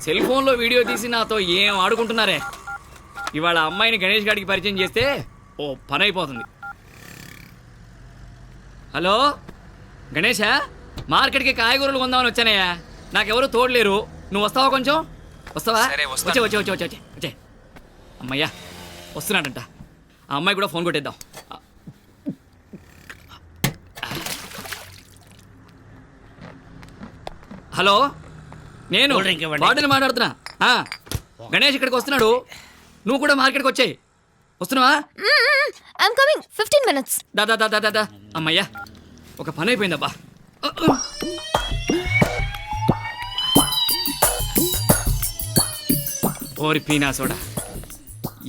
Cell ఫోన్లో video తీసి నాతో ఏం ఆడుకుంటున్నారే. ఇవాళ అమ్మాయిని గణేష్ గారికి పరిచయం చేస్తే ఓ పని అయిపోతుంది. హలో గణేషా, మార్కెట్కి కాయగూరలు కొందామని వచ్చానయ్యా. నాకెవరు తోడలేరు, నువ్వు వస్తావా? కొంచెం వస్తావా? వచ్చే వచ్చే వచ్చే వచ్చే వచ్చే. అమ్మయ్యా వస్తున్నాడంట. ఆ అమ్మాయి కూడా ఫోన్ కొట్టేద్దాం. హలో, నేను బాటిల్ మాట్లాడుతున్నా. గణేష్ ఇక్కడికి వస్తున్నాడు, నువ్వు కూడా మార్కెట్కి వచ్చాయి. వస్తున్నావా? I'm coming. 15 minutes. దా. అమ్మయ్యా ఒక పని అయిపోయిందబ్బా. ఓరి పీనా సోడా,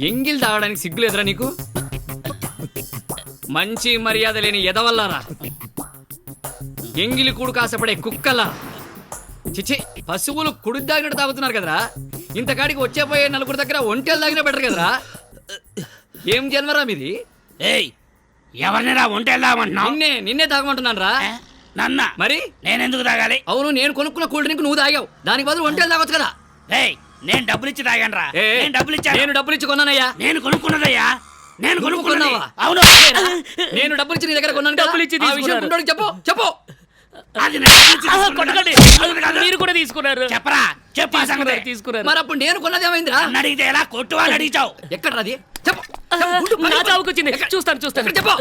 ఎంగిల్ తాగడానికి సిగ్గులేదురా నీకు? మంచి మర్యాద లేని ఎదవల్లారా, ఎంగిలి కూడు కాసపడే కుక్కల్లా. చిచ్చి, పశువులు కుడి తాగినట్టు తాగుతున్నారు కదరా. ఇంతకాడికి వచ్చేపోయే నలుగురు దగ్గర ఒంటెలు తాగినా బెటర్ కదరా. ఏం జన్మరా మీది? ఏయ్, ఎవరినిరా ఒంటెళ్దామంటున్నావు? నిన్నే తాగమంటున్నాను రా. నన్న మరి నేనెందుకు తాగాలి? అవును, నేను కొనుక్కున్న కూల్ డ్రింక్ నువ్వు తాగావు, దానికి బదులు ఒంటెలు తాగొచ్చు కదా. ఏయ్, నేను డబ్బులు ఇచ్చి తాగానరా. నేను డబ్బులు ఇచ్చి కొన్నానయ్యా. నేను కొనుక్కున్నదయ్యా. నేను కొనుక్కున్నావా? అవును, నేను డబ్బులు ఇచ్చి నీ దగ్గర కొన్నాను. డబ్బులు ఇచ్చి చెప్పు. మీరు కూడా తీసుకున్నారు. చెప్పరా, చెప్పా సంగతి. తీసుకున్నారు. మరి అప్పుడు నేను కొన్నది ఏమైందిరా? అడిగితే ఎలా కొట్టు వాళ్ళు అడిగావు? ఎక్కడ రాది? చెప్పు. నా చావుకు వచ్చింది. చూస్తాను. చెప్పు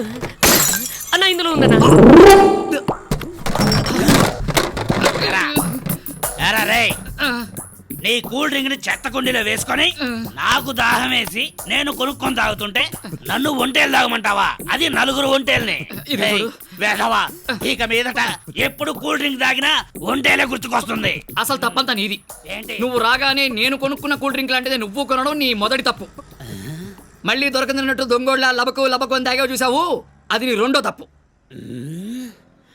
అన్న, ఇందులో ఉందన్నా. రే, నీ కూల్ డ్రింక్ ని చెత్త కుండీలో వేసుకొని నాకు దాహం వేసి నేను కొనుక్కొని తాగుతుంటే నన్ను ఒంటేలు తాగమంటావా? అది నలుగురు ఒంటేల్ని. వేసవా, ఇక మీదట ఎప్పుడు కూల్ డ్రింక్ తాగినా ఒంటేలే గుర్తుకొస్తుంది. అసలు తప్పంతా నీది. ఏంటి? నువ్వు రాగానే నేను కొనుక్కున్న కూల్ డ్రింక్ లాంటిది నువ్వు కొనడం నీ మొదటి తప్పు. మళ్ళీ దొరకదన్నట్టు దొంగోళ్ళ లబకు అని తాగావు చూసావు, అది నీ రెండో తప్పు.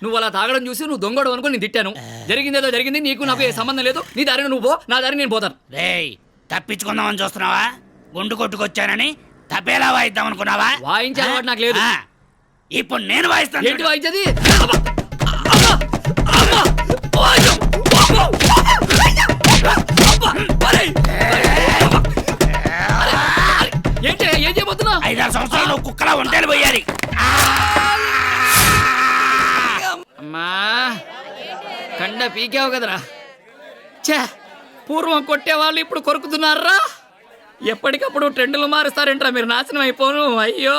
నువ్వు అలా తాగడం చూసి నువ్వు దొంగోడు అనుకుని నేను తిట్టాను. జరిగిందేదో జరిగింది, నీకు నాకు ఏ సంబంధం లేదు. నీ దారిని నువ్వు పో, నా దారిని నేను పోతాను. రేయ్, తప్పించుకుందామని చూస్తున్నావా? గుండు కొట్టుకొచ్చానని తప్పేలా వాయిద్దాం అనుకున్నావా? వాయించే అలవాటు నాకు లేదు. ఇప్పుడు నేను వాయిస్తాను. ఏంటి వాయించేది? ఏంటి ఏం చేయబోతున్నా? 5-6 సంవత్సరాలు కుక్కలా ఒంటేలు పోయాలి. అమ్మా, కండ పీకావు కదరా. ఛే, పూర్వం కొట్టేవాళ్ళు ఇప్పుడు కొరుకుతున్నారా? ఎప్పటికప్పుడు ట్రెండ్లు మారుస్తారంటారా మీరు? నాశనం అయిపోను. అయ్యో,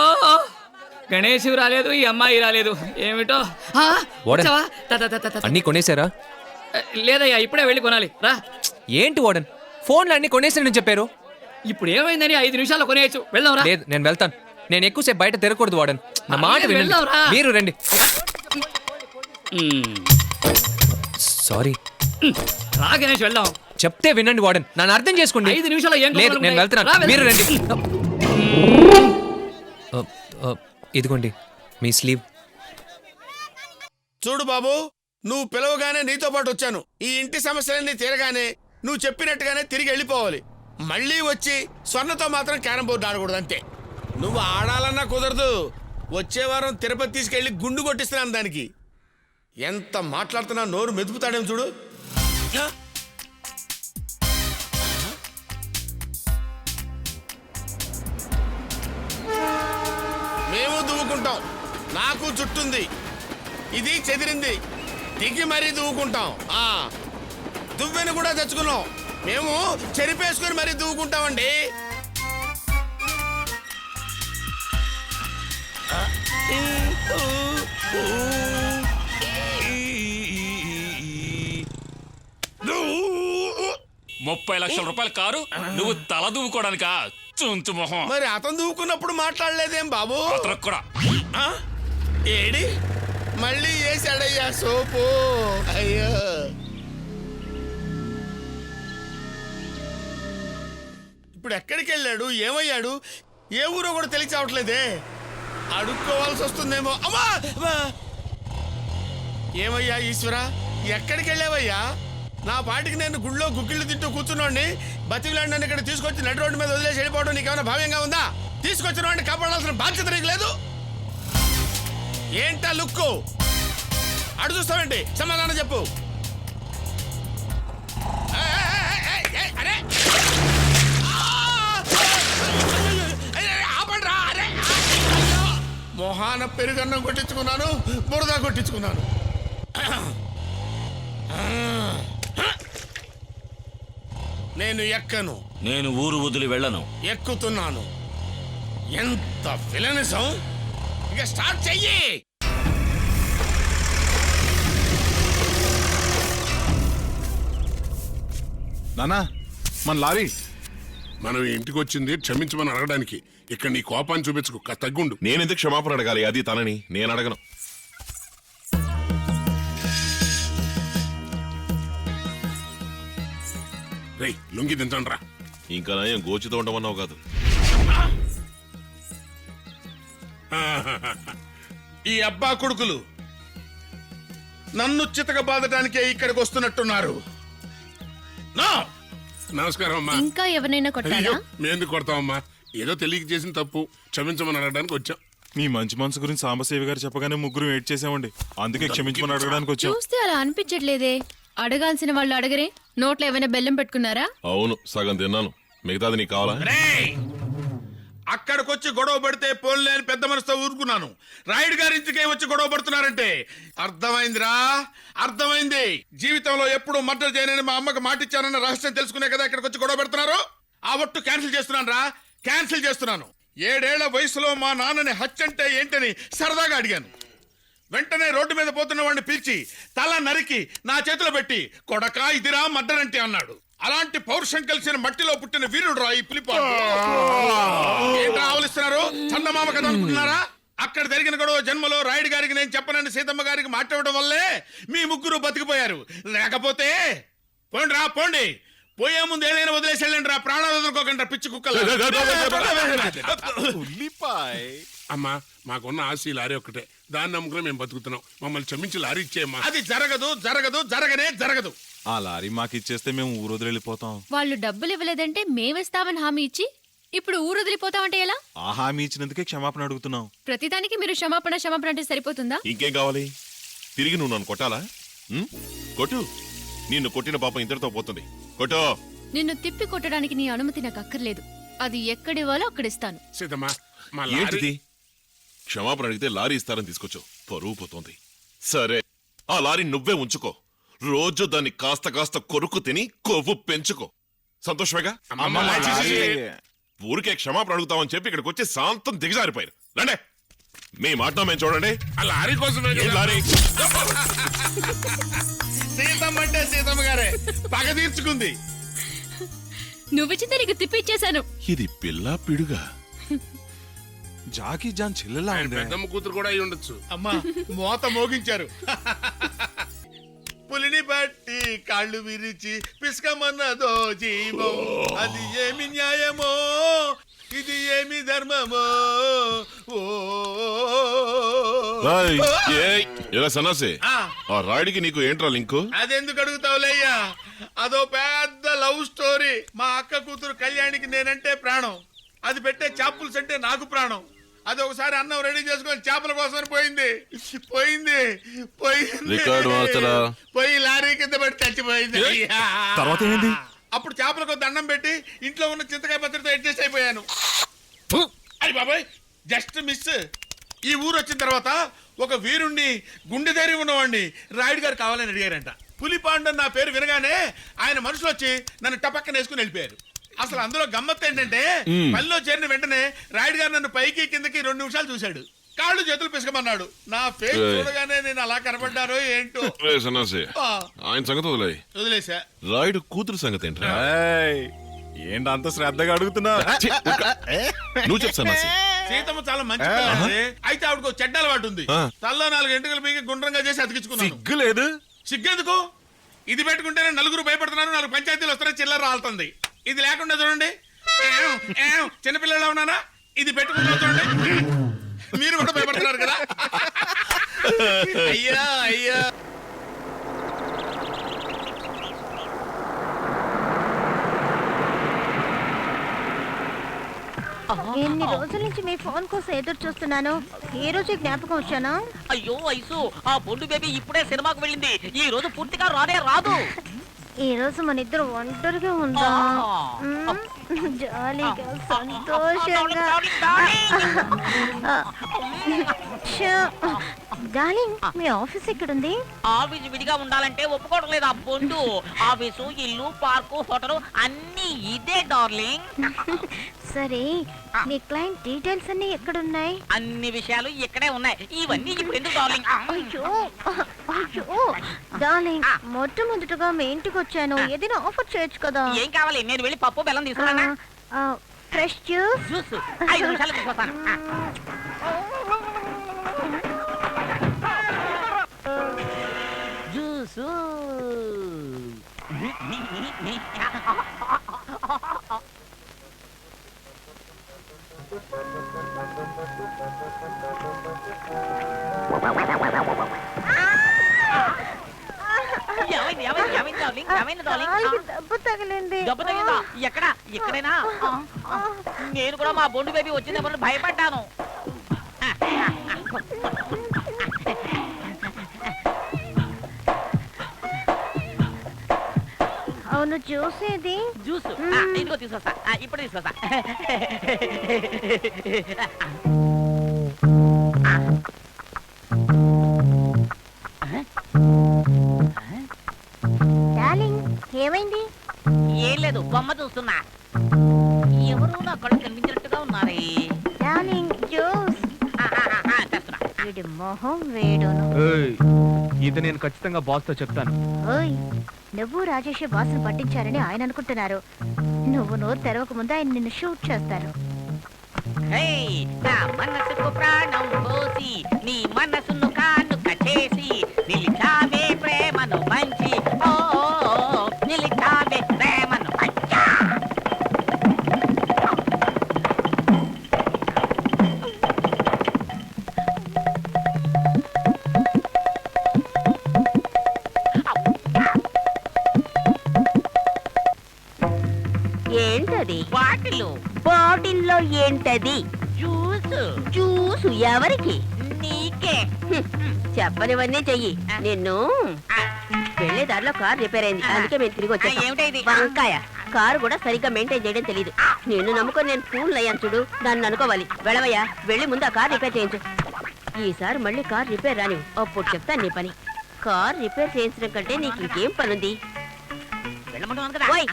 గణేష్ రాలేదు, ఈ అమ్మాయి రాలేదు, ఏమిటో. అన్నీ కొనేసారా? లేదయ్యా, ఇప్పుడే వెళ్ళి కొనాలి. రా. ఏంటి వార్డెన్, ఫోన్లు అన్ని కొనేసానని చెప్పారు. ఇప్పుడు ఏమైందని 5 నిమిషాల్లో కొనేయచ్చు. వెళ్దాం రా. లేదు, నేను వెళ్తాను. నేను ఎక్కువసేపు బయట తిరగకూడదు వార్డెన్, నా మాట వినండి. మీరు రండి. సారీ. రా గణేష్, వెళ్దాం. చెప్తే వినండి వార్డెన్, నన్ను అర్థం చేసుకోండి. 5 నిమిషాల్లో ఏం? లేదు, నేను వెళ్తున్నాను, మీరు రండి. ఇదిగోండి మీ స్లీవ్. చూడు బాబు, నువ్వు పిలవగానే నీతో పాటు వచ్చాను. ఈ ఇంటి సమస్యలన్నీ తీరగానే నువ్వు చెప్పినట్టుగానే తిరిగి వెళ్ళిపోవాలి. మళ్ళీ వచ్చి స్వర్ణతో మాత్రం క్యారం బోర్డు ఆడకూడదు, అంతే. నువ్వు ఆడాలన్నా కుదరదు. వచ్చే వారం తిరుపతి తీసుకెళ్లి గుండు కొట్టిస్తున్నాను దానికి. ఎంత మాట్లాడుతున్నా నోరు మెదుపుతాడేం చూడు. మేము దువ్వుకుంటాం, నాకు చుట్టుంది, ఇది చెదిరింది, దిగి మరీ దువ్వుకుంటాం. దువ్వెను కూడా తెచ్చుకున్నాం, మేము చెరిపేసుకుని మరీ దువ్వుకుంటామండి. ₹30 లక్షల కారు నువ్వు తల దువ్వుకోవడానికా? చుంచు మొహం. మరి అతను దువ్వుకున్నప్పుడు మాట్లాడలేదేం బాబు? అతనికి కూడా ఏడి మళ్ళీ వేసాడయ్యా సోపు. అయ్యో, ఇప్పుడు ఎక్కడికి వెళ్ళాడు, ఏమయ్యాడు, ఏ ఊరో కూడా తెలిసి అవట్లేదే. అడుక్కోవాల్సి వస్తుందేమో. అమ్మా, ఏమయ్యా ఈశ్వర, ఎక్కడికి వెళ్ళావయ్యా? నా పాటికి నేను గుళ్ళో గుగ్గిళ్ళు తింటూ కూర్చున్నోడిని బతికిలాంటి నన్ను ఇక్కడ తీసుకొచ్చి నడి రోడ్డు మీద వదిలేసి వెళ్ళిపోవడం నీకేమైనా భావ్యంగా ఉందా? తీసుకొచ్చిన వాడిని కాపాడాల్సిన బాధ్యత నీకు లేదు. ఏంటా లుక్కు? అడు చూస్తావేంటి? సమాధానం చెప్పు. మొహాన పెరుగన్నం కొట్టించుకున్నాను, బురద కొట్టించుకున్నాను. నేను ఎక్కను. నేను ఊరు వదిలి వెళ్ళను. ఎక్కుతున్నాను. ఎంత విలనిజం! ఇక స్టార్ట్ చెయ్యి. నానా మన లారీ. మనం ఇంటికి వచ్చింది క్షమించమని అడగడానికి. ఇక్కడ నీ కోపాన్ని చూపించుకో, తగ్గుండు. నేనెందుకు క్షమాపణ అడగాలి? అది తనని, నేను అడగను. రేయ్, లుంగి దించండి రా. ఇంకా నయం గోచితో ఉండమన్నావు కాదు. ఈ అబ్బా కొడుకులు నన్ను చితక బాదటానికే ఇక్కడికి వస్తున్నట్టున్నారు. నా! నమస్కారం అమ్మా. ఇంకా ఎవరినైనా అయ్యో, కొట్టారా? మేందుకు కొడతామమ్మా? ఏదో తెలియక చేసిన తప్పు, క్షమించమని అడగడానికి వచ్చాం. మీ మంచి మనసు గురించి సాంబశివ గారు చెప్పగానే ముగ్గురు వెయిట్ చేసామండి. అందుకే క్షమించమని అడగడానికి వచ్చాం. చూస్తే అలా అనిపించట్లేదే. అడగాల్సిన వాళ్ళు అడగరే. నోట్లో ఏమైనా బెల్లం పెట్టుకున్నారా? అవును, సగం తిన్నాను. మిగతాది నీకు కావాలా? రేయ్! అక్కడికొచ్చి గొడవ పడితే పోన్లేని పెద్ద మనసుతో ఊరుకున్నాను. రాయుడు గారి ఇంటికే వచ్చి గొడవ పడుతున్నారంటే అర్థమైందిరా, అర్థమైంది. జీవితంలో ఎప్పుడు మర్డర్ చేయనని మా అమ్మకి మాటిచ్చానన్న రహస్యం తెలుసుకునే కదా ఇక్కడికి వచ్చి గొడవ పెడుతున్నారు. ఆ ఒట్టు క్యాన్సిల్ చేస్తున్నాను రా, క్యాన్సిల్ చేస్తున్నాను. 7 ఏళ్ల వయసులో మా నాన్నని హత్యంటే ఏంటని సరదాగా అడిగాను. వెంటనే రోడ్డు మీద పోతున్న వాడిని పిలిచి తల నరికి నా చేతిలో పెట్టి కొడకా ఇదిరా మర్డర్ అంటే అన్నాడు. అలాంటి పౌరుషం కలిసిన మట్టిలో పుట్టిన వీరుడు రా ఈ పులిపాడు. ఏంట్రా ఆవలిస్తున్నారు? చందమామ కథ అనుకుంటున్నారా? అక్కడ జరిగిన గొడవ జన్మలో రాయుడు గారికి నేను చెప్పనని సీతమ్మ గారికి మాట్లాడడం వల్లే మీ ముగ్గురు బతికిపోయారు. లేకపోతే పోండి రా, పోండి. పోయే ముందు ఏదైనా వదిలేసి వెళ్ళండి రా. ప్రాణాలు వదులుకోకండి రా, పిచ్చి కుక్కలు. అమ్మా, మాకున్న ఆశ లారీ ఒక్కటే. దాన్ని నమ్ముకుని మేము బతుకుతున్నాం. మమ్మల్ని క్షమించి లారీ ఇచ్చేయమ్మా. అది జరగదు, జరగదు, జరగనే జరగదు. ఆ లారీ మాకు ఇచ్చేస్తే మేము ఊరు వదిలి వెళ్ళిపోతాం. వాళ్ళు డబ్బులు ఇవ్వలేదంటే మేమిస్తామని హామీ ఇచ్చి ఇప్పుడు ఊరు వదిలిపోతామంటే ఎలా? ఆ హామీ ఇచ్చినందుకే క్షమాపణ అడుగుతున్నాం. ప్రతిదానికి మీరు క్షమాపణ క్షమాపణ అంటే సరిపోతుందా? ఇంకేం కావాలి? తిరిగి నువ్వు నన్ను కొట్టాలా? కొట్టు. నిన్ను కొట్టిన పాపం ఇంతటితో పోతుంది. కొట్టు. నిన్ను తిప్పి కొట్టడానికి నీ అనుమతి నాకు అక్కర్లేదు. అది ఎక్కడివ్వాలో అక్కడిస్తాను. సీతమ్మా, మా లారీ ఏంటిది? క్షమాపణ అడిగితే లారీ ఇస్తారని తీసుకొచ్చావు. పరువు పోతోంది. సరే, ఆ లారీ నువ్వే ఉంచుకో. రోజు దాన్ని కాస్త కాస్త కొరుకు తిని కొవ్వు పెంచుకో. సంతోషమేగా? అమ్మ, మా లారీ. ఊరికే క్షమాపణ అడుగుతామని చెప్పి ఇక్కడికి వచ్చి శాంతం దిగజారిపోయారు. రండే, మీ మాట మేము చూడండి. ఆ లారీ కోసమే ఏం లారీ? సీతమ్మ అంటే సీతమ్మ గారే పగ తీర్చుకుంది. నువ్విచ్చితే నీకు తిప్పిచ్చేశాను. ఇది పిల్ల పిడుగా. జాకీ జాన్ చెల్లెలా ఉంది. పెద్దమ్మ కూతురు కూడా అయి ఉండొచ్చు. అమ్మా, మోత మోగించారు. పులిని బట్టి కాళ్ళు విరిచి పిసుకమన్నదో జీవం. అది ఏమి న్యాయమో, ఇది ఏమి ధర్మమో. ఓ ఎలా సన్నాసి? ఆ. ఆ రాయుడికి నీకు ఏంట్రా లింకు? అదెందుకు అడుగుతావులేయ్యా? అదో పెద్ద లవ్ స్టోరీ. మా అక్క కూతురు కళ్యాణికి నేనంటే ప్రాణం. అది పెట్టే చేపల్స్ అంటే నాకు ప్రాణం. అది ఒకసారి అన్నం రెడీ చేసుకొని చేపల కోసం పోయింది పోయింది పోయింది రికార్డు మార్చరా? పోయి లారీ కింద పెట్టి చచ్చిపోయింది. తర్వాత ఏంది? అప్పుడు చేపలకు దండం పెట్టి ఇంట్లో ఉన్న చింతకాయ పత్రితో అడ్జస్ట్ అయిపోయాను. అయ్యి బాబాయ్, జస్ట్ మిస్. ఈ ఊరు వచ్చిన తర్వాత ఒక వీరుణ్ణి, గుండె ధైర్యం ఉన్నవాడిని రాయుడు గారు కావాలని అడిగారంట. పులిపాండు నా పేరు వినగానే ఆయన మనుషులు వచ్చి నన్ను టపక్కన వేసుకుని వెళ్ళిపోయారు. అసలు అందులో గమ్మత్తు ఏంటంటే పనిలో చేరిన వెంటనే రాయుడు గారు నన్ను పైకి కిందకి 2 నిమిషాలు చూశాడు. కాళ్ళు చేతులు పిసకమన్నాడు. నా ఫేస్ చూడగానే నేను అలా కనబడ్డారో ఏంటో. సన్నాసి, ఆయన సంగతి వదిలే. వదిలేసా. రాయుడు కూతురు సంగతి ఏంట్రా? ఏంటి అంత శ్రద్ధగా అడుగుతున్నా? నువ్వు చెప్పు సన్నాసి. సీతమ్మ చాలా మంచి పిల్ల అండి. అయితే ఆవిడకు చెడ్డ అలవాటు ఉంది. తల్లో 4 గంటలు పీకి గుండ్రంగా చేసి అతికించుకున్నాను. సిగ్గు లేదు? సిగ్గెందుకు? ఇది పెట్టుకుంటేనే నలుగురు భయపడుతున్నారు, 4 పంచాయతీలు వస్తారని చిల్లర రాలుతుంది. ఇది లేకుండా చూడండి, చిన్నపిల్లలా ఉన్నానా? ఇది పెట్టుకుంటూ చూడండి, మీరు కూడా భయపడుతున్నారు కదా. అయ్యా అయ్యా. ఎన్ని రోజుల నుంచి మీ ఫోన్ కోసం ఎదురు చూస్తున్నాను. ఏ రోజు జ్ఞాపకం వచ్చానా? అయ్యో ఐసు, ఆ బొండు బేబీ ఇప్పుడే సినిమాకు వెళ్ళింది. ఈ రోజు పూర్తిగా రానే రాదు. ఈ రోజు మన ఇద్దరు ఒంటరిగా ఉందా జాలీగా సంతోషంగా డార్లింగ్ మీ ఆఫీస్ ఎక్కడుంది? ఆఫీస్ విడిగా ఉండాలంటే ఒప్పుకోవడం లేదు ఆ బొండు. ఆఫీసు, ఇల్లు, పార్కు, హోటల్ అన్ని ఇదే డార్లింగ్. సరే మీ క్లయింట్ డీటెయిల్స్ అన్ని ఎక్కడున్నాయి? అన్ని విషయాలు ఇక్కడే ఉన్నాయి. ఇవన్నీ ఇప్పుడు ఎందుకు డార్లింగ్? అయ్యో అయ్యో డార్లింగ్ మొట్టమొదటిగా మీ ఇంటికి వచ్చాను, ఏదైనా ఆఫర్ చేయొచ్చు కదా. ఏం కావాలి? నేను వెళ్ళి పప్పు బెల్లం తీసుకున్నానా? Fresh juice. జ్యూస్ 5 నిమిషాలు తీసుకొస్తాను. జ్యూసు దెబ్బ తగిలింది. దెబ్బ తగిలిందా? ఎక్కడ? ఎక్కడైనా? నేను కూడా మా బొండు బేబీ వచ్చిందేమో భయపడ్డాను. అవును జ్యూస్ ఏది? జ్యూస్ ఇదిగో తీసుకొస్తా. ఇప్పుడు తీసుకొస్తా. డార్లింగ్ ఏమైంది? ఏం లేదు, బొమ్మ చూస్తున్నా. ఎవరు నా కళ్ళు కనిపించినట్టుగా ఉన్నారే. Darling juice. తెస్తున్నా. వీడి మొహం వేడును. ఇది నేను ఖచ్చితంగా బాస్ తో చెప్తాను. ఓయ్ నువ్వు రాజేష్ బాసును పట్టించారని ఆయన అనుకుంటున్నారు. నువ్వు నోరు తెరవక ముందు ఆయన నిన్ను షూట్ చేస్తారు. నా మనసుకు ప్రాణం పోసి నీ మనసును కానుక చేసి నిలిచావే ప్రేమను మంచి. ఓ నిలిచావే ప్రేమను మంచి. ఏంటది? బాటిల్. బాటిల్లో ఏంటది? జ్యూస్. జ్యూస్ ఎవరికి? నీకే. చెప్పనివన్నీ చెయ్యి. నిన్ను వెళ్ళేదారిలో కార్ రిపేర్ అయింది, అందుకే మేము తిరిగి వచ్చాం. ఏమిటైంది? వంకాయ. కారు కూడా సరిగ్గా మెయింటైన్ చేయడం తెలియదు. నిన్ను నమ్ముకొని నేను ఫూల్ అయ్యాను చూడు, దాన్ని అనుకోవాలి. వెళ్ళవయ్యా, వెళ్ళి ముందు ఆ కార్ రిపేర్ చేయించు. ఈసారి మళ్ళీ కార్ రిపేర్ రాని, అప్పుడు చెప్తాను నీ పని. కార్ రిపేర్ చేయించడం కంటే నీకు ఇంకేం పనుంది? ఓయ్,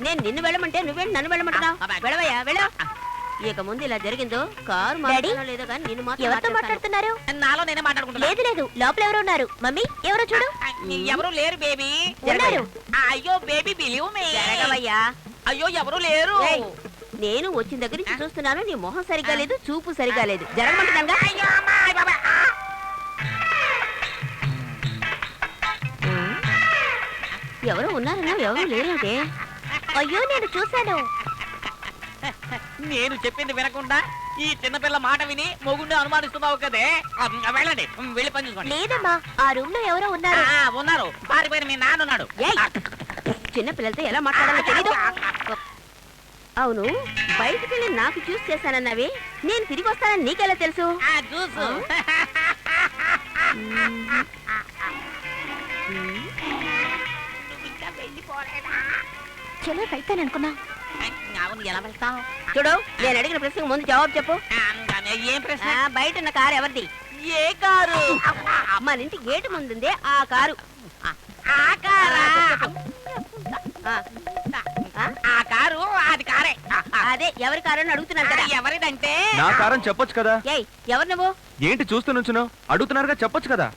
నేను నిన్ను వెళ్ళమంటే నువ్వేంటి నన్ను వెళ్ళమంటున్నావు? వెళ్ళవయ్యా, వెళ్ళ. ఇక ముందు ఇలా జరిగిందో కారు మాట్లాడో లేదో కానీ నిన్ను ఎవరితో మాట్లాడుతున్నారు? నాలో నేనే మాట్లాడుకుంటున్నా. లేదు లేదు, లోపల ఎవరు ఉన్నారు. మమ్మీ ఎవరో చూడు. ఎవరు లేరు బేబీ. ఉన్నారు. అయ్యో బేబీ బిలీవ్ మీ. జరగవయ్యా. అయ్యో ఎవరు లేరు. నేను వచ్చిన దగ్గర నుంచి చూస్తున్నాను, నీ మొహం సరిగా లేదు, చూపు సరిగా లేదు. జరగమంటున్నాగా. అయ్యో అమ్మా, బాబా. ఎవరు ఉన్నారన్నా, ఎవరు లేరంటే. అయ్యో నేను చూశాను. నేను చెప్పింది వినకుండా ఈ చిన్నపిల్ల మాట విని మొగుండి అనుమానిస్తున్నావు కదే. వెళ్ళండి, వెళ్ళి పని చూసుకోండి. లేదమ్మా, ఆ రూమ్ లో ఎవరో ఉన్నారు. ఉన్నారు, పారిపోయిన మీ నాన్న ఉన్నాడు. చిన్న పిల్లలతో ఎలా మాట్లాడాలో తెలీదు. అవును, బయటికి వెళ్ళి నాకు చూస్ చేశానన్నావే, నేను తిరిగి వస్తానని నీకెలా తెలుసు? చూసు. చెల్లె వెళ్తాననుకున్నా. అవును, ఎలా వెళ్తావు? చూడు, నేను అడిగిన ప్రశ్నకు ముందు జవాబు చెప్పు. ఏం ప్రశ్న? బయట ఉన్న కారు ఎవరిది? ఏ కారు? మన ఇంటి గేటు ముందుందే ఆ కారు. ఆ కారా? ఆ? ఆ కారు అది కారే. అదే ఎవరి కారు అని అడుగుతున్నాను కదా. ఎవరిదంటే నా కారని చెప్పొచ్చు కదా. ఏయ్, ఎవరు నువ్వు? ఏంటి చూస్తూ నుంచున్నావు? అడుగుతున్నారుగా, చెప్పొచ్చు కదా.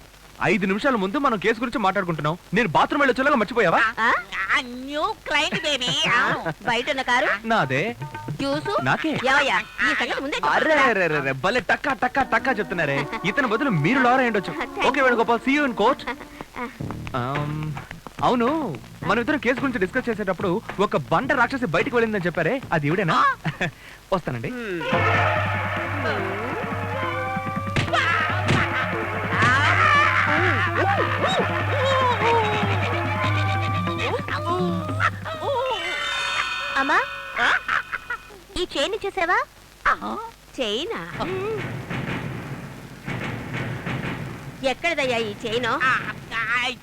5 నిమిషాల ముందు మనం కేసు గురించి మాట్లాడుకుంటున్నాం. నేను బాత్రూమ్ వెళ్ళొచ్చేలాగా మర్చిపోయావా? New client baby. బయట ఉన్న కారు నాదే. చూసు నాకే. ఏవయ్యా, ఈ సంగతి ముందే అరే భలే టక్కా టక్కా టక్కా చెప్తున్నారే. ఇతని బదులు మీరు లారా అయ్యుండొచ్చు. Okay Venugopal, see you in court. అవును, మనం ఇద్దరం కేసు గురించి డిస్కస్ చేసేటప్పుడు ఒక బండ రాక్షసి బయటకు వెళ్ళిందని చెప్పారే, అది ఇవిడేనా? వస్తానండి. అమ్మా, ఈ చైన్ చూసావా? చైనా? ఎక్కడదయ్యా ఈ చైన్?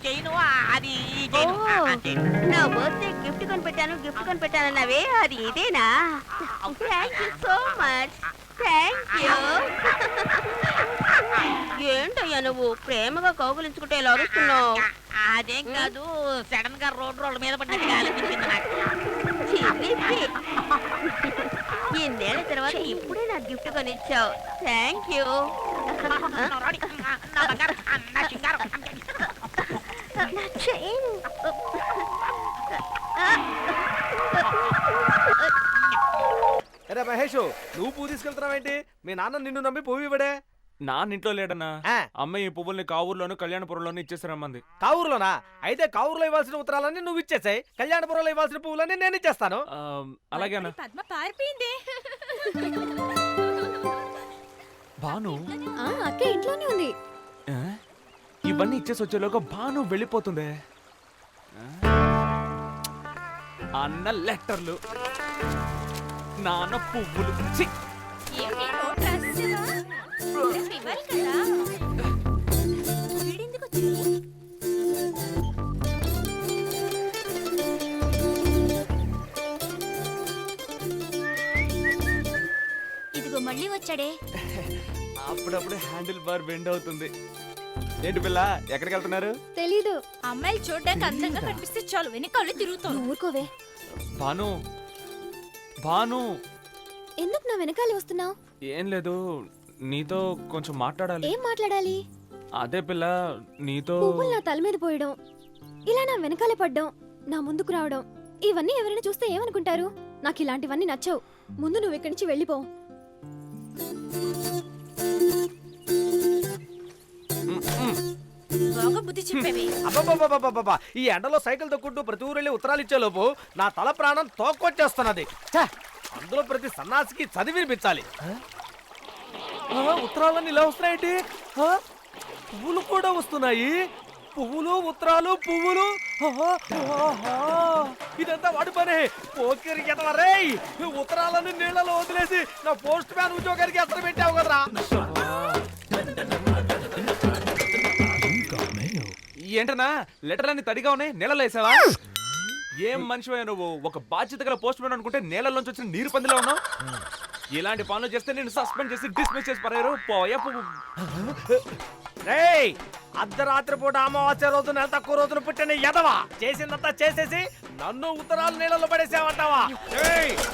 చైను అది ఈ చైను. నా బర్త్డే గిఫ్ట్ కొనిపెట్టానన్నావే అది ఇదేనా? Thank you so much. Thank you. ఏంటయ్యా నువ్వు ప్రేమగా కౌగులించుకుంటే ఇలా అరుస్తున్నావు? అదేం కాదు, సడన్ గా రోడ్ మీద పడినట్టుగా అనిపించింది నాకు. ఎన్నేళ్ల తర్వాత ఇప్పుడే నాకు గిఫ్ట్ కొనిచ్చావు. Thank you. నా బంగారం, నా సింగారం. నా చైన్. అరే మహేష్, నువ్వు పువ్వు తీసుకెళ్తున్నావేంటి? మీ నాన్న నిన్ను నమ్మి పువ్వు ఇవ్వడే. నాన్న ఇంట్లో లేడన్నా. అమ్మాయి ఈ పువ్వుల్ని కావూరులోను కళ్యాణపురంలోను ఇచ్చేసారమ్మంది. కావూరులోనా? అయితే కావూరులో ఇవ్వాల్సిన ఉత్తరాలన్నీ నువ్వు ఇచ్చేసాయి, కళ్యాణపురంలో ఇవ్వాల్సిన పువ్వులన్నీ నేను ఇచ్చేస్తాను. అలాగే అన్న. పద్మ పారిపోయింది. భాను అక్క ఇంట్లోనే ఉంది. ఇవన్నీ ఇచ్చేసి వచ్చేలోగా భాను వెళ్ళిపోతుంది. అన్న లెటర్లు, నాన్న పువ్వులు. ఛీ! ఇదిగో మళ్ళీ వచ్చాడే. అప్పుడప్పుడు హ్యాండిల్ బార్ బెండ్ అవుతుంది. ఏంటి పిల్ల, ఎక్కడికి వెళ్తున్నారు? తెలీదు. అమ్మాయిలు చూడడానికి అందంగా కనిపిస్తే చాలు వెనకాల తిరుగుతాను. ఊరుకోవే. భాను, భాను. ఎందుకు నా వెనకాల వస్తున్నావు? ఏం లేదు, నీతో కొంచెం మాట్లాడాలి. ఏం మాట్లాడాలి? అదే పిల్ల, నీతో. పువ్వులు నా తల మీద పోయడం, ఇలా నా వెనకాల పడ్డం, నా ముందుకు రావడం, ఇవన్నీ ఎవరైనా చూస్తే ఏమనుకుంటారు? నాకు ఇలాంటివన్నీ నచ్చవు. ముందు నువ్వు ఇక్కడి నుంచి వెళ్ళిపో. అబ్బబ్బబ్బబ్బబ్బబ్బా! ఈ ఎండలో సైకిల్ తొక్కుంటూ ప్రతి ఊరు వెళ్ళి ఉత్తరాలు ఇచ్చేలోపు నా తల ప్రాణం తోక్కొచ్చేస్తున్నది. అందులో ప్రతి సన్నాసికి చదివి వినిపించాలి. ఉత్తరాలన్నీ ఇలా వస్తున్నాయేంటి? పువ్వులు కూడా వస్తున్నాయి. పువ్వులు, ఉత్తరాలు, పువ్వులు. ఇదంతా వాడి పనే. పోకిరికి ఎదవరే, ఉత్తరాలన్నీ నీళ్ళలో వదిలేసి నా పోస్ట్ మ్యాన్ ఉద్యోగానికి ఎత్తర పెట్టావు కదరా. ఏంటన్నా లెటర్లన్నీ తడిగా ఉన్నాయి, నీళ్ళలో వేసావా? ఏం మనిషివే నువ్వు? ఒక బాధ్యత గల పోస్ట్ మ్యాన్ అనుకుంటే నేలలోంచి వచ్చిన నీరు పందిలో ఉన్నావు. ఇలాంటి పనులు చేస్తే నేను సస్పెండ్ చేసి డిస్మిస్ చేసి పరారు. పోయా పువ్వు. రేయ్, అర్ధరాత్రి పూట అమావాస్య రోజు నెల తక్కువ రోజున పుట్టిన ఎదవా చేసిందంతా చేసేసి నన్ను ఉత్తరాలు నీళ్ళలో పడేసావంటావా?